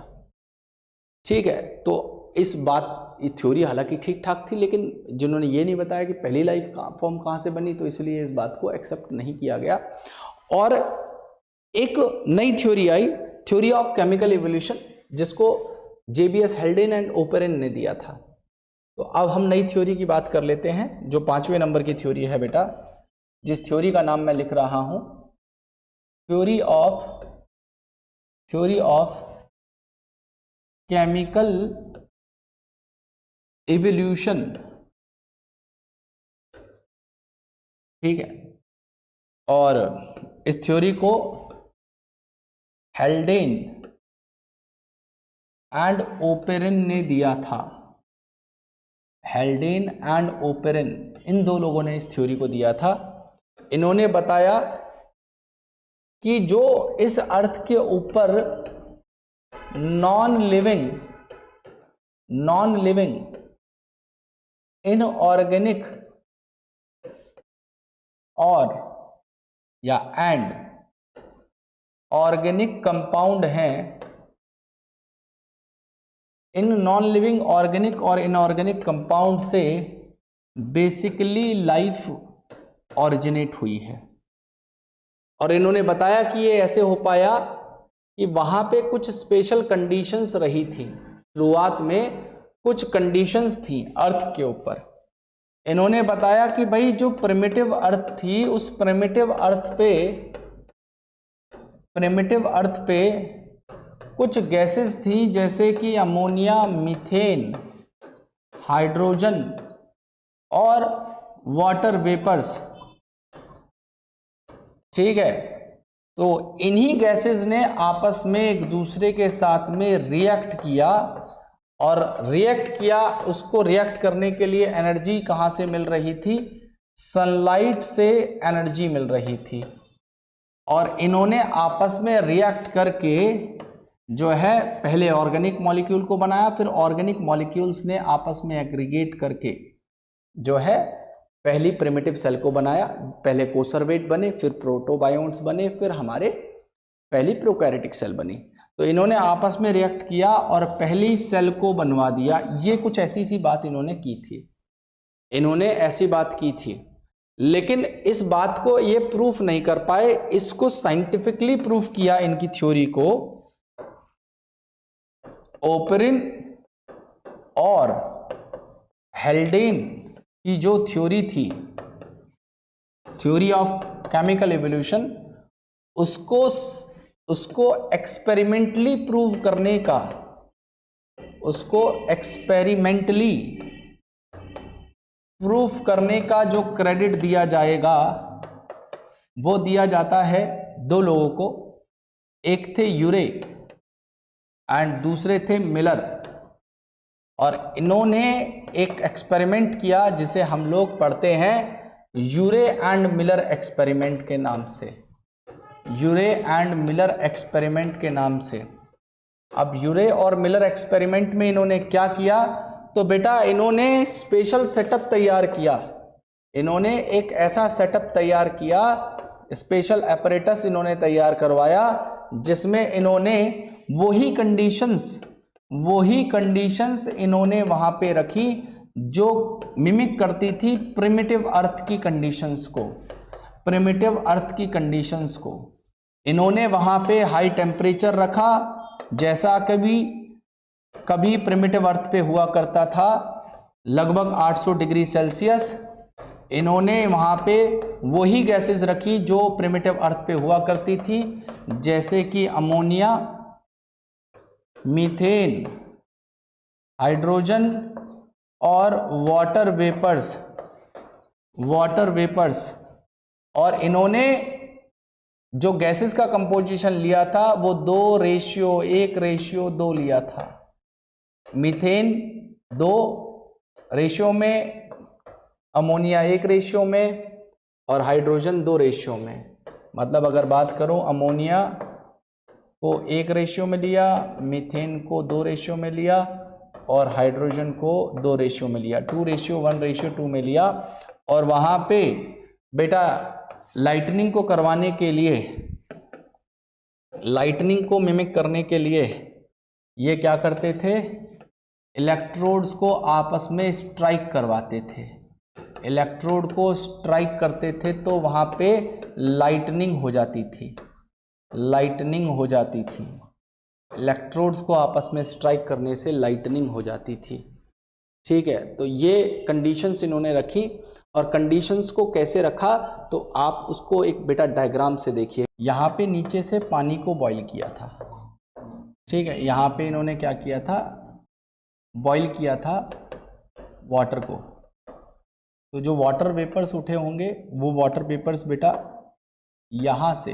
Speaker 1: ठीक है, तो इस बात, ये थ्योरी हालांकि ठीक ठाक थी, लेकिन जिन्होंने ये नहीं बताया कि पहली लाइफ फॉर्म कहां से बनी, तो इसलिए इस बात को एक्सेप्ट नहीं किया गया। और एक नई theory I, theory of chemical evolution, जिसको जेबीएस हेल्डेन एंड ओपेरन ने दिया था। तो अब हम नई थ्योरी की बात कर लेते हैं, जो 5वें नंबर की थ्योरी है बेटा, जिस थ्योरी का नाम मैं लिख रहा हूं थ्योरी ऑफ केमिकल इवोल्यूशन। ठीक है, और इस थ्योरी को हेल्डेन एंड ओपेरन ने दिया था। हेल्डेन एंड ओपेरन, इन दो लोगों ने इस थ्योरी को दिया था। इन्होंने बताया कि जो इस अर्थ के ऊपर नॉन लिविंग इनऑर्गेनिक और या एंड ऑर्गेनिक कंपाउंड हैं, इन नॉन लिविंग ऑर्गेनिक और इनऑर्गेनिक कंपाउंड से बेसिकली लाइफ ऑरिजिनेट हुई है। और इन्होंने बताया कि ये ऐसे हो पाया कि वहां पे कुछ स्पेशल कंडीशंस रही थी, शुरुआत में कुछ कंडीशंस थी अर्थ के ऊपर। इन्होंने बताया कि भाई जो प्रिमिटिव अर्थ थी, उस प्रिमिटिव अर्थ पे कुछ गैसेस थी, जैसे कि अमोनिया, मीथेन, हाइड्रोजन और वाटर वेपर्स। ठीक है, तो इन्हीं गैसेस ने आपस में एक दूसरे के साथ में रिएक्ट किया, और उसको रिएक्ट करने के लिए एनर्जी कहाँ से मिल रही थी? सनलाइट से एनर्जी मिल रही थी। और इन्होंने आपस में रिएक्ट करके जो है पहले ऑर्गेनिक मॉलिक्यूल को बनाया, फिर ऑर्गेनिक मॉलिक्यूल्स ने आपस में एग्रीगेट करके जो है पहली प्रिमिटिव सेल को बनाया। पहले कोसर्वेट बने, फिर प्रोटोबायोन्ट्स बने, फिर हमारे पहली प्रोकैरियोटिक सेल बनी। तो इन्होंने आपस में रिएक्ट किया और पहली सेल को बनवा दिया। ये कुछ ऐसी सी बात इन्होंने की थी, इन्होंने ऐसी बात की थी, लेकिन इस बात को ये प्रूफ नहीं कर पाए। इसको साइंटिफिकली प्रूफ किया, इनकी थ्योरी को ओपरिन और हेल्डेन की जो थ्योरी थी, थ्योरी ऑफ केमिकल एवोल्यूशन, उसको एक्सपेरिमेंटली प्रूव करने का, उसको एक्सपेरिमेंटली प्रूफ करने का जो क्रेडिट दिया जाएगा वो दिया जाता है दो लोगों को। एक थे यूरे एंड दूसरे थे मिलर। और इन्होंने एक एक्सपेरिमेंट किया जिसे हम लोग पढ़ते हैं यूरे एंड मिलर एक्सपेरिमेंट के नाम से, यूरे एंड मिलर एक्सपेरिमेंट के नाम से। अब यूरे और मिलर एक्सपेरिमेंट में इन्होंने क्या किया? तो बेटा इन्होंने स्पेशल सेटअप तैयार किया, इन्होंने एक ऐसा सेटअप तैयार किया, स्पेशल एपरेटस इन्होंने तैयार करवाया, जिसमें इन्होंने वही कंडीशंस इन्होंने वहां पे रखी जो मिमिक करती थी प्रिमिटिव अर्थ की कंडीशंस को। प्रिमिटिव अर्थ की कंडीशंस को इन्होंने वहां पे हाई टेम्परेचर रखा, जैसा कभी प्रिमिटिव अर्थ पे हुआ करता था, लगभग 800 डिग्री सेल्सियस। इन्होंने वहां पे वही गैसेस रखी जो प्रिमिटिव अर्थ पे हुआ करती थी, जैसे कि अमोनिया, मीथेन, हाइड्रोजन और वाटर वेपर्स। और इन्होंने जो गैसेस का कंपोजिशन लिया था वो 2:1:2 लिया था। मीथेन 2 रेशियो में, अमोनिया 1 रेशियो में और हाइड्रोजन 2 रेशियो में। मतलब अगर बात करूं, अमोनिया को 1 रेशियो में लिया, मीथेन को 2 रेशियो में लिया और हाइड्रोजन को 2 रेशियो में लिया, 2:1:2 में लिया। और वहां पे बेटा लाइटनिंग को करवाने के लिए, लाइटनिंग को मिमिक करने के लिए ये क्या करते थे? इलेक्ट्रोड्स को आपस में स्ट्राइक करवाते थे। इलेक्ट्रोड को स्ट्राइक करते थे तो वहां पे लाइटनिंग हो जाती थी, इलेक्ट्रोड्स को आपस में स्ट्राइक करने से लाइटनिंग हो जाती थी। ठीक है, तो ये कंडीशंस इन्होंने रखी। और कंडीशंस को कैसे रखा तो आप उसको एक बेटा डायग्राम से देखिए। यहाँ पे नीचे से पानी को बॉईल किया था, ठीक है, यहाँ पे इन्होंने क्या किया था? बॉईल किया था वाटर को। तो जो वाटर वेपर्स उठे होंगे वो वाटर वेपर्स बेटा यहाँ से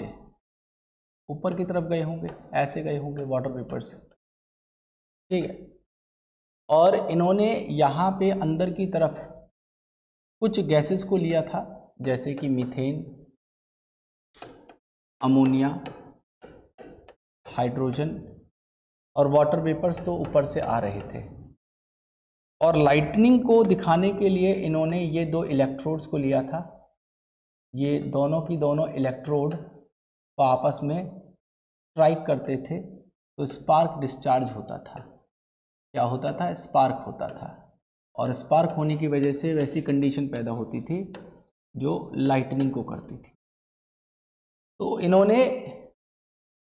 Speaker 1: ऊपर की तरफ गए होंगे, ऐसे गए होंगे वाटर वेपर्स, ठीक है। और इन्होंने यहाँ पे अंदर की तरफ कुछ गैसेस को लिया था जैसे कि मीथेन, अमोनिया, हाइड्रोजन और वाटर वेपर्स तो ऊपर से आ रहे थे। और लाइटनिंग को दिखाने के लिए इन्होंने ये दो इलेक्ट्रोड्स को लिया था। ये दोनों की दोनों इलेक्ट्रोड को आपस में स्ट्राइक करते थे तो स्पार्क डिस्चार्ज होता था। क्या होता था? स्पार्क होता था। और स्पार्क होने की वजह से वैसी कंडीशन पैदा होती थी जो लाइटनिंग को करती थी। तो इन्होंने,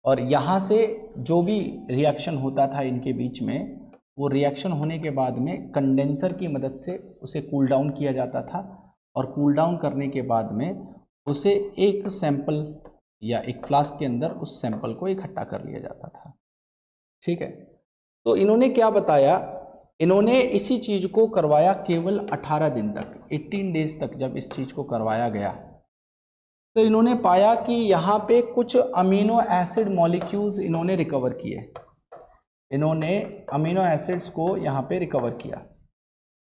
Speaker 1: और यहाँ से जो भी रिएक्शन होता था इनके बीच में, वो रिएक्शन होने के बाद में कंडेंसर की मदद से उसे कूल डाउन किया जाता था। और कूल डाउन करने के बाद में उसे एक सैंपल या एक फ्लास्क के अंदर उस सैंपल को इकट्ठा कर लिया जाता था। ठीक है। तो इन्होंने क्या बताया, इन्होंने इसी चीज़ को करवाया केवल 18 दिन तक, 18 डेज तक। जब इस चीज़ को करवाया गया तो इन्होंने पाया कि यहाँ पे कुछ अमीनो एसिड मॉलिक्यूल्स इन्होंने रिकवर किए। इन्होंने अमीनो एसिड्स को यहाँ पे रिकवर किया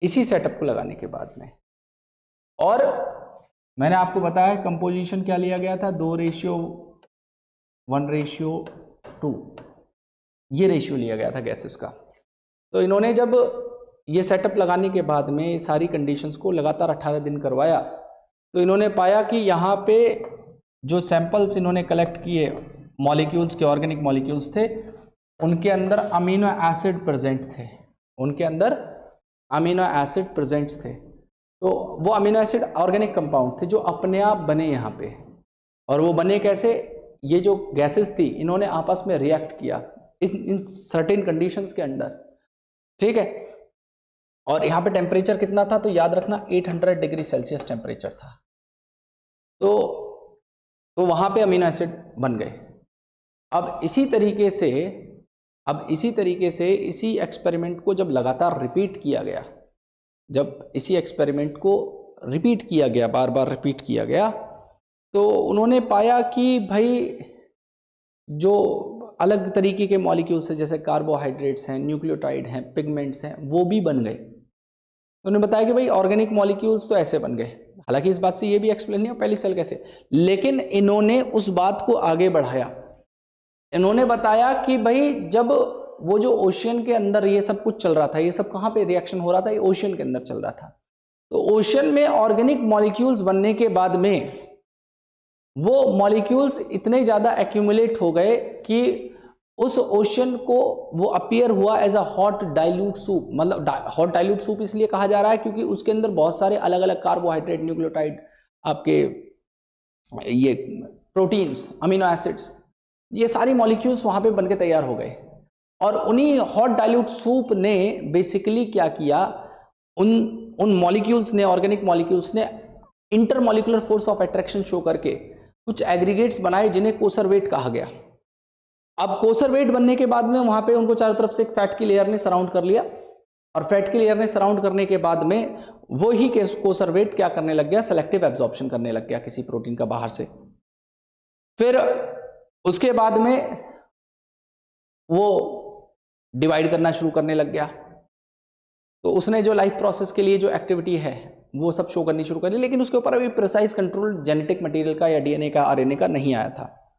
Speaker 1: इसी सेटअप को लगाने के बाद में। और मैंने आपको बताया कंपोजिशन क्या लिया गया था, 2:1:2 ये रेशियो लिया गया था गैसेस का। तो इन्होंने जब ये सेटअप लगाने के बाद में सारी कंडीशंस को लगातार 18 दिन करवाया तो इन्होंने पाया कि यहाँ पे जो सैंपल्स इन्होंने कलेक्ट किए मॉलिक्यूल्स के, ऑर्गेनिक मॉलिक्यूल्स थे, उनके अंदर अमीनो एसिड प्रेजेंट थे। उनके अंदर अमीनो एसिड प्रेजेंट थे। तो वो अमीनो एसिड ऑर्गेनिक कंपाउंड थे जो अपने आप बने यहाँ पे। और वो बने कैसे? ये जो गैसेस थी इन्होंने आपस में रिएक्ट किया इन सर्टेन कंडीशंस के अंदर। ठीक है। और यहाँ पे टेम्परेचर कितना था? तो याद रखना 800 डिग्री सेल्सियस टेम्परेचर था। तो वहाँ पे अमीनो एसिड बन गए। अब इसी तरीके से इसी एक्सपेरिमेंट को जब लगातार रिपीट किया गया, बार बार रिपीट किया गया, तो उन्होंने पाया कि भाई जो अलग तरीके के मॉलिक्यूल्स हैं, जैसे कार्बोहाइड्रेट्स हैं, न्यूक्लियोटाइड हैं, पिगमेंट्स हैं, वो भी बन गए। उन्होंने बताया कि भाई ऑर्गेनिक मॉलिक्यूल्स तो ऐसे बन गए। हालांकि इस बात से ये भी एक्सप्लेन नहीं हो पहली सेल कैसे, लेकिन इन्होंने उस बात को आगे बढ़ाया। इन्होंने बताया कि भाई जब वो जो ओशियन के अंदर ये सब कुछ चल रहा था, ये सब कहाँ पे रिएक्शन हो रहा था? ये ओशियन के अंदर चल रहा था। तो ओशियन में ऑर्गेनिक मॉलिक्यूल्स बनने के बाद में वो मॉलिक्यूल्स इतने ज़्यादा एक्यूमुलेट हो गए कि उस ओशियन को वो अपीयर हुआ as a hot dilute soup. मतलब हॉट डाइल्यूट सूप इसलिए कहा जा रहा है क्योंकि उसके अंदर बहुत सारे अलग अलग कार्बोहाइड्रेट, न्यूक्लियोटाइड, आपके ये प्रोटीन्स, अमीनो एसिड्स, ये सारी मॉलिक्यूल्स वहाँ पे बनके तैयार हो गए। और उन्हीं हॉट डाइल्यूट सूप ने बेसिकली क्या किया, उन मॉलिक्यूल्स ने, ऑर्गेनिक मॉलिक्यूल्स ने intermolecular force of attraction show करके कुछ एग्रीगेट्स बनाए जिन्हें कोसरवेट कहा गया। अब कोसरवेट बनने के बाद में वहां पे उनको चारों तरफ से एक फैट की लेयर ने सराउंड कर लिया। और फैट की लेयर ने सराउंड करने के बाद में वो ही कोसरवेट क्या करने लग गया? सेलेक्टिव एब्जॉर्प्शन करने लग गया किसी प्रोटीन का बाहर से। फिर उसके बाद में वो डिवाइड करना शुरू करने लग गया। तो उसने जो लाइफ प्रोसेस के लिए जो एक्टिविटी है वो सब शो करनी शुरू कर दी, लेकिन उसके ऊपर अभी प्रिसाइज कंट्रोल जेनेटिक मटेरियल का या डीएनए का, आरएनए का नहीं आया था।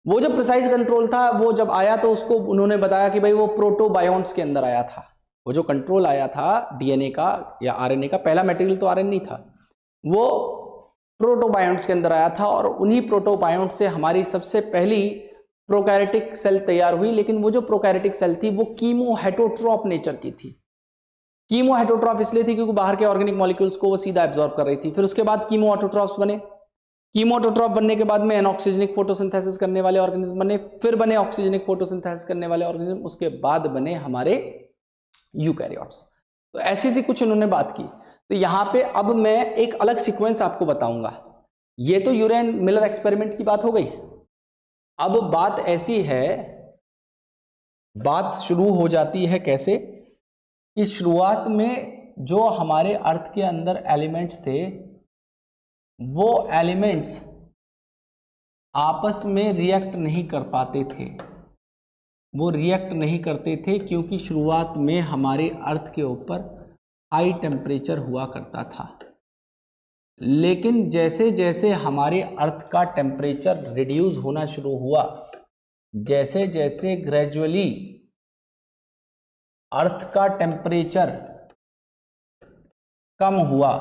Speaker 1: वो जब प्रिसाइज कंट्रोल था, वो जब आया तो उसको उन्होंने बताया कि भाई वो प्रोटोबायोन्ट्स के अंदर आया था। वो जो कंट्रोल आया था डीएनए का या आरएनए का, पहला मटेरियल तो आरएनए नहीं था, वो प्रोटोबायोन्ट्स के अंदर आया था। और उन्हीं प्रोटोबायोन्ट से हमारी सबसे पहली प्रोकैरियोटिक सेल तैयार हुई। लेकिन वो जो प्रोकैरियोटिक सेल थी वो कीमोहेटोट्रॉप नेचर की थी। कीमोहेटोट्रॉप इसलिए थी क्योंकि बाहर के ऑर्गेनिक मॉलिक्यूल्स को वो सीधा एब्जॉर्ब कर रही थी। फिर उसके बाद कीमोऑटोट्रॉप्स बने। कीमोऑटोट्रॉप बनने के बाद में एनऑक्सीजनिक फोटोसिंथेसिस करने वाले ऑर्गेनिज्म बने। फिर बने ऑक्सीजनिक फोटोसिंथेसिस करने वाले ऑर्गेनिज्म। उसके बाद बने हमारे यूकैरियोट्स। तो ऐसी सी कुछ इन्होंने बात की। तो यहाँ पे अब मैं एक अलग सीक्वेंस आपको बताऊंगा। ये तो यूरे एंड मिलर एक्सपेरिमेंट की बात हो गई। अब बात ऐसी है, बात शुरू हो जाती है कैसे कि शुरुआत में जो हमारे अर्थ के अंदर एलिमेंट्स थे, वो एलिमेंट्स आपस में रिएक्ट नहीं कर पाते थे। वो रिएक्ट नहीं करते थे क्योंकि शुरुआत में हमारे अर्थ के ऊपर हाई टेम्परेचर हुआ करता था। लेकिन जैसे जैसे हमारे अर्थ का टेम्परेचर रिड्यूस होना शुरू हुआ, जैसे जैसे ग्रेजुअली अर्थ का टेम्परेचर कम हुआ,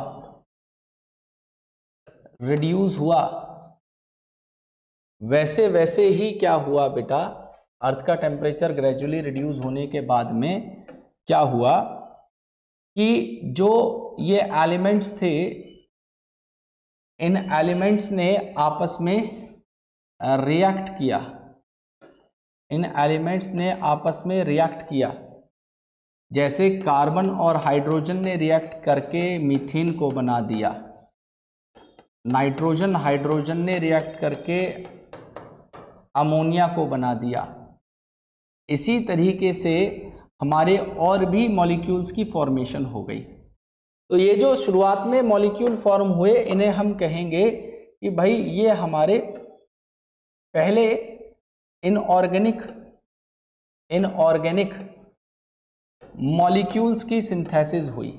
Speaker 1: रिड्यूस हुआ, वैसे वैसे ही क्या हुआ बेटा, अर्थ का टेम्परेचर ग्रेजुअली रिड्यूस होने के बाद में क्या हुआ कि जो ये एलिमेंट्स थे, इन एलिमेंट्स ने आपस में रिएक्ट किया, इन एलिमेंट्स ने आपस में रिएक्ट किया। जैसे कार्बन और हाइड्रोजन ने रिएक्ट करके मीथेन को बना दिया, नाइट्रोजन हाइड्रोजन ने रिएक्ट करके अमोनिया को बना दिया। इसी तरीके से हमारे और भी मॉलिक्यूल्स की फॉर्मेशन हो गई। तो ये जो शुरुआत में मॉलिक्यूल फॉर्म हुए, इन्हें हम कहेंगे कि भाई ये हमारे पहले इनऑर्गेनिक मॉलिक्यूल्स की सिंथेसिस हुई।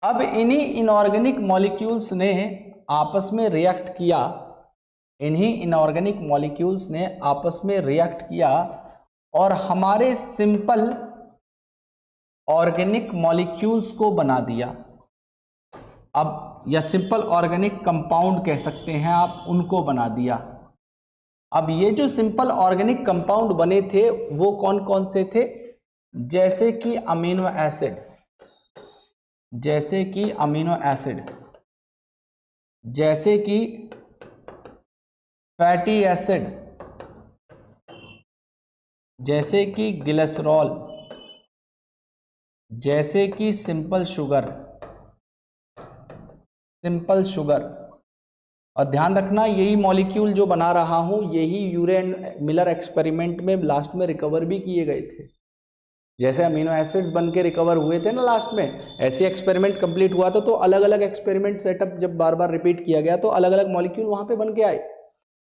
Speaker 1: अब इन्हीं इनऑर्गेनिक मॉलिक्यूल्स ने आपस में रिएक्ट किया, इन्हीं इनऑर्गेनिक मॉलिक्यूल्स ने आपस में रिएक्ट किया और हमारे सिंपल ऑर्गेनिक मॉलिक्यूल्स को बना दिया। अब या सिंपल ऑर्गेनिक कंपाउंड कह सकते हैं आप, उनको बना दिया। अब ये जो सिंपल ऑर्गेनिक कंपाउंड बने थे वो कौन कौन से थे? जैसे कि अमीनो एसिड, जैसे कि अमीनो एसिड, जैसे कि फैटी एसिड, जैसे कि ग्लिसरॉल, जैसे कि सिंपल शुगर, सिंपल शुगर। और ध्यान रखना यही मॉलिक्यूल जो बना रहा हूं यही यूरे एंड मिलर एक्सपेरिमेंट में लास्ट में रिकवर भी किए गए थे। जैसे अमीनो एसिड्स बन के रिकवर हुए थे ना लास्ट में, ऐसे एक्सपेरिमेंट कंप्लीट हुआ था। तो अलग अलग एक्सपेरिमेंट सेटअप जब बार बार रिपीट किया गया तो अलग अलग मॉलिक्यूल वहां पे बन के आए।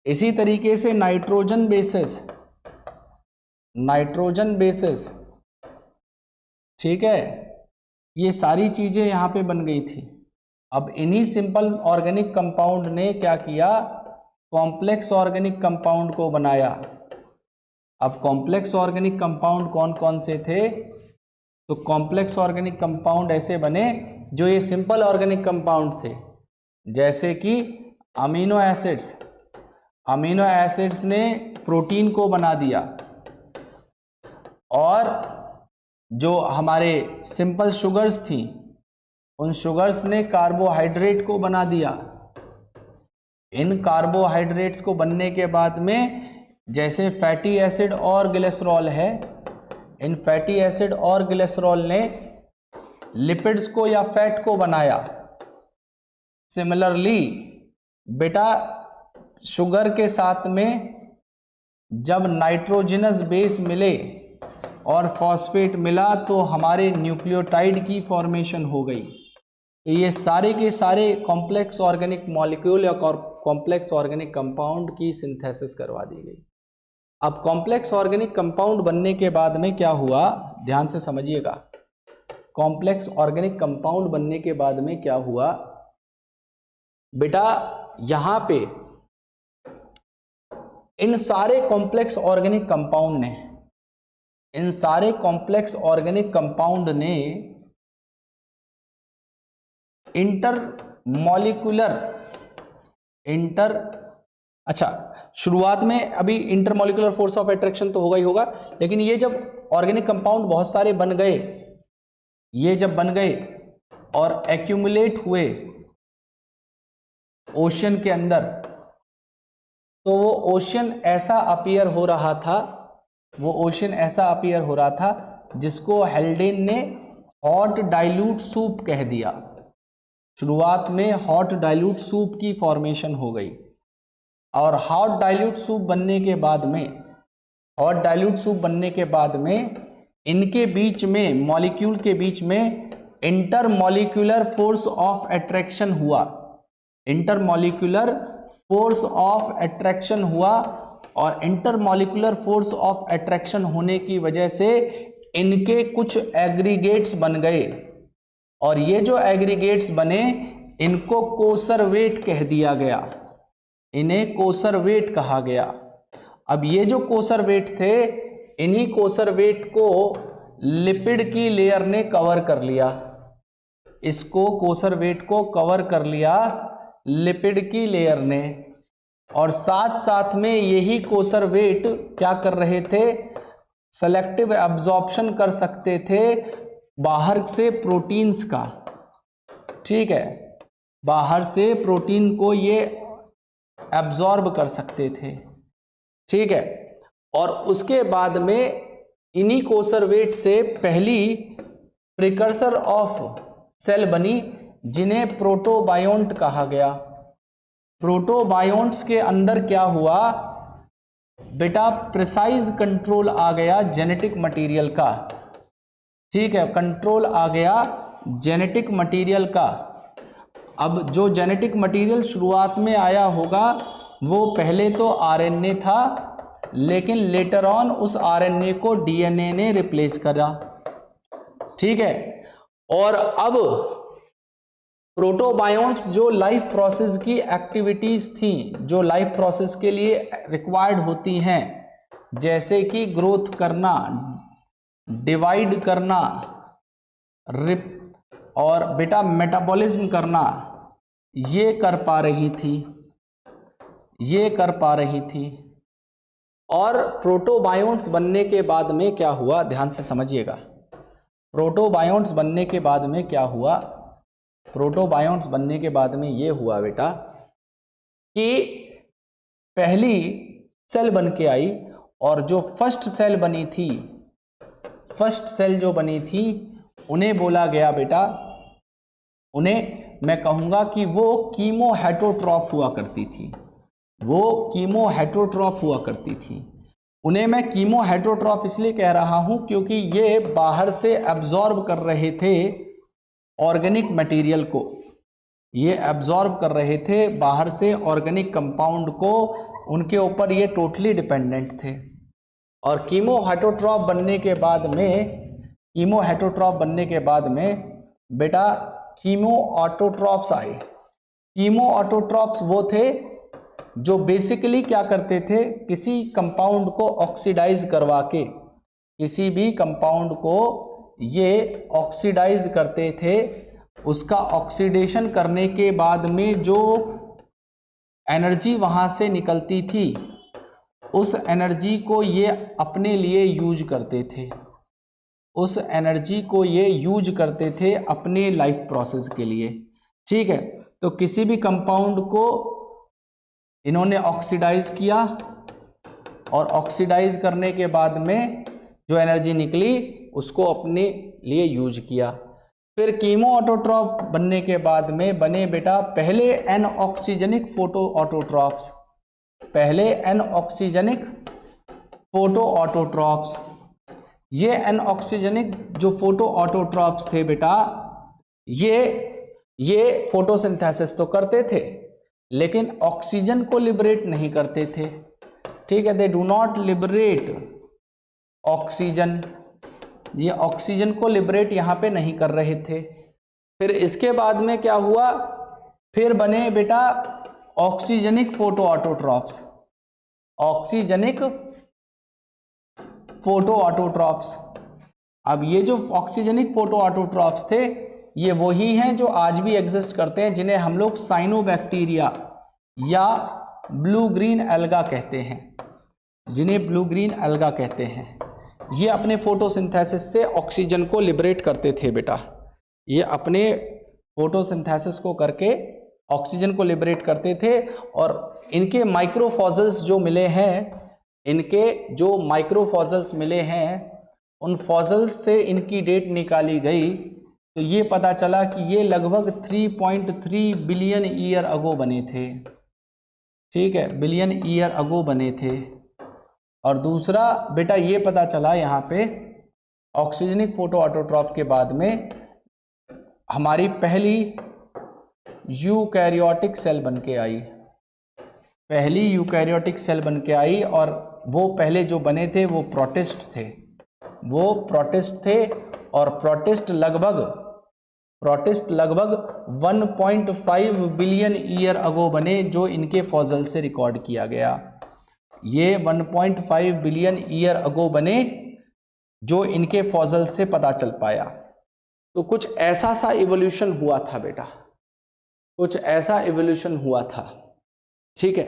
Speaker 1: इसी तरीके से नाइट्रोजन बेसिस, नाइट्रोजन बेसिस, ठीक है, ये सारी चीजें यहां पे बन गई थी। अब इन्हीं सिंपल ऑर्गेनिक कंपाउंड ने क्या किया, कॉम्प्लेक्स ऑर्गेनिक कंपाउंड को बनाया। अब कॉम्प्लेक्स ऑर्गेनिक कंपाउंड कौन कौन से थे? तो कॉम्प्लेक्स ऑर्गेनिक कंपाउंड ऐसे बने जो ये सिंपल ऑर्गेनिक कंपाउंड थे, जैसे कि अमीनो एसिड्स, अमीनो एसिड्स ने प्रोटीन को बना दिया और जो हमारे सिंपल शुगर्स थी उन शुगर्स ने कार्बोहाइड्रेट को बना दिया। इन कार्बोहाइड्रेट्स को बनने के बाद में जैसे फैटी एसिड और ग्लिसरॉल है, इन फैटी एसिड और ग्लिसरॉल ने लिपिड्स को या फैट को बनाया। सिमिलरली बेटा शुगर के साथ में जब नाइट्रोजनस बेस मिले और फॉस्फेट मिला तो हमारे न्यूक्लियोटाइड की फॉर्मेशन हो गई। ये सारे के सारे कॉम्प्लेक्स ऑर्गेनिक मॉलिक्यूल या कॉम्प्लेक्स ऑर्गेनिक कंपाउंड की सिंथेसिस करवा दी गई। अब कॉम्प्लेक्स ऑर्गेनिक कंपाउंड बनने के बाद में क्या हुआ, ध्यान से समझिएगा। कॉम्प्लेक्स ऑर्गेनिक कंपाउंड बनने के बाद में क्या हुआ बेटा, यहां पे इन सारे कॉम्प्लेक्स ऑर्गेनिक कंपाउंड ने, इन सारे कॉम्प्लेक्स ऑर्गेनिक कंपाउंड ने अच्छा शुरुआत में अभी इंटरमॉलिक्यूलर फोर्स ऑफ अट्रैक्शन तो होगा ही होगा, लेकिन ये जब ऑर्गेनिक कंपाउंड बहुत सारे बन गए, ये जब बन गए और एक्यूमुलेट हुए ओशन के अंदर, तो वो ओशन ऐसा अपीयर हो रहा था, वो ओशन ऐसा अपीयर हो रहा था जिसको हेल्डेन ने हॉट डाइल्यूट सूप कह दिया। शुरुआत में हॉट डाइल्यूट सूप की फॉर्मेशन हो गई और हॉट डाइल्यूट सूप बनने के बाद में, हॉट डाइल्यूट सूप बनने के बाद में इनके बीच में, मॉलिक्यूल के बीच में इंटरमॉलिक्यूलर फोर्स ऑफ अट्रैक्शन हुआ, इंटरमॉलिक्यूलर फोर्स ऑफ अट्रैक्शन हुआ और इंटरमॉलिक्यूलर फोर्स ऑफ अट्रैक्शन होने की वजह से इनके कुछ एग्रीगेट्स बन गए और ये जो एग्रीगेट्स बने इनको कोसरवेट कह दिया गया, इन्हें कोसरवेट कहा गया। अब ये जो कोसरवेट थे, इन्हीं कोसरवेट को लिपिड की लेयर ने कवर कर लिया, इसको कोसरवेट को कवर कर लिया लिपिड की लेयर ने, और साथ साथ में यही कोसरवेट क्या कर रहे थे, सेलेक्टिव एब्जॉर्प्शन कर सकते थे बाहर से प्रोटीन्स का। ठीक है, बाहर से प्रोटीन को ये एब्जॉर्ब कर सकते थे। ठीक है, और उसके बाद में इन्हीं कोसरवेट से पहली प्रिकर्सर ऑफ सेल बनी जिन्हें प्रोटोबायोंट कहा गया। प्रोटोबायोंट्स के अंदर क्या हुआ बेटा, प्रिसाइज कंट्रोल आ गया जेनेटिक मटेरियल का। ठीक है, कंट्रोल आ गया जेनेटिक मटेरियल का। अब जो जेनेटिक मटेरियल शुरुआत में आया होगा वो पहले तो आरएनए था, लेकिन लेटर ऑन उस आरएनए को डीएनए ने रिप्लेस करा। ठीक है, और अब प्रोटोबायोंट्स जो लाइफ प्रोसेस की एक्टिविटीज थी, जो लाइफ प्रोसेस के लिए रिक्वायर्ड होती हैं, जैसे कि ग्रोथ करना, डिवाइड करना, और बेटा मेटाबॉलिज्म करना, ये कर पा रही थी, ये कर पा रही थी। और प्रोटोबायोंट्स बनने के बाद में क्या हुआ, ध्यान से समझिएगा। प्रोटोबायोंट्स बनने के बाद में क्या हुआ, प्रोटोबायोंट्स बनने के बाद में ये हुआ बेटा कि पहली सेल बन के आई, और जो फर्स्ट सेल बनी थी, फर्स्ट सेल जो बनी थी उन्हें बोला गया बेटा, उन्हें मैं कहूँगा कि वो कीमोहेटरोट्रॉफ हुआ करती थी, वो कीमोहेटरोट्रॉफ हुआ करती थी। उन्हें मैं कीमोहेटरोट्रॉफ इसलिए कह रहा हूँ क्योंकि ये बाहर से एब्जॉर्ब कर रहे थे ऑर्गेनिक मटेरियल को, ये एब्जॉर्ब कर रहे थे बाहर से ऑर्गेनिक कंपाउंड को, उनके ऊपर ये टोटली डिपेंडेंट थे। और कीमोहेटरोट्रॉफ बनने के बाद में, कीमोहेटरोट्रॉफ बनने के बाद में बेटा कीमो ऑटोट्रॉफ्स आए। कीमो ऑटोट्रॉफ्स वो थे जो बेसिकली क्या करते थे, किसी कंपाउंड को ऑक्सीडाइज करवा के, किसी भी कंपाउंड को ये ऑक्सीडाइज करते थे, उसका ऑक्सीडेशन करने के बाद में जो एनर्जी वहाँ से निकलती थी, उस एनर्जी को ये अपने लिए यूज करते थे, उस एनर्जी को ये यूज करते थे अपने लाइफ प्रोसेस के लिए। ठीक है, तो किसी भी कंपाउंड को इन्होंने ऑक्सीडाइज किया, और ऑक्सीडाइज करने के बाद में जो एनर्जी निकली उसको अपने लिए यूज किया। फिर कीमो ऑटोट्रॉफ बनने के बाद में बने बेटा पहले एन ऑक्सीजनिक फोटो ऑटोट्रॉफ्स, पहले एन ऑक्सीजनिक फोटो ऑटोट्रॉफ्स। ये एन ऑक्सीजनिक जो फोटो ऑटोट्रॉफ्स थे बेटा, ये फोटोसिंथेसिस तो करते थे लेकिन ऑक्सीजन को लिबरेट नहीं करते थे। ठीक है, they do not liberate oxygen, ये ऑक्सीजन को लिबरेट यहाँ पे नहीं कर रहे थे। फिर इसके बाद में क्या हुआ, फिर बने बेटा oxygenic photo autotrophs, oxygenic photo autotrophs. अब ये जो ऑक्सीजनिक फोटो ऑटोट्रॉफ्स थे ये वही हैं जो आज भी एग्जिस्ट करते हैं, जिन्हें हम लोग साइनोबैक्टीरिया या ब्लू ग्रीन एल्गा कहते हैं, जिन्हें ब्लू ग्रीन एल्गा कहते हैं। ये अपने फोटोसिंथेसिस से ऑक्सीजन को लिबरेट करते थे बेटा, ये अपने फोटोसिंथेसिस को करके ऑक्सीजन को लिबरेट करते थे। और इनके माइक्रोफॉजल्स जो मिले हैं, इनके जो माइक्रोफॉजल्स मिले हैं, उन फॉजल्स से इनकी डेट निकाली गई तो ये पता चला कि ये लगभग 3.3 बिलियन ईयर अगो बने थे। ठीक है, बिलियन ईयर अगो बने थे। और दूसरा बेटा ये पता चला यहाँ पे ऑक्सीजनिक फोटो ऑटोट्रॉफ के बाद में हमारी पहली यूकैरियोटिक सेल बन के आई, पहली यूकैरियोटिक सेल बन के आई। और वो पहले जो बने थे वो प्रोटिस्ट थे, वो प्रोटिस्ट थे। और प्रोटिस्ट लगभग प्रोटिस्ट लगभग 1.5 बिलियन ईयर अगो बने, जो इनके फॉसिल से रिकॉर्ड किया गया। ये 1.5 बिलियन ईयर अगो बने जो इनके फॉसिल से पता चल पाया। तो कुछ ऐसा सा इवोल्यूशन हुआ था बेटा, कुछ ऐसा इवोल्यूशन हुआ था, ठीक है।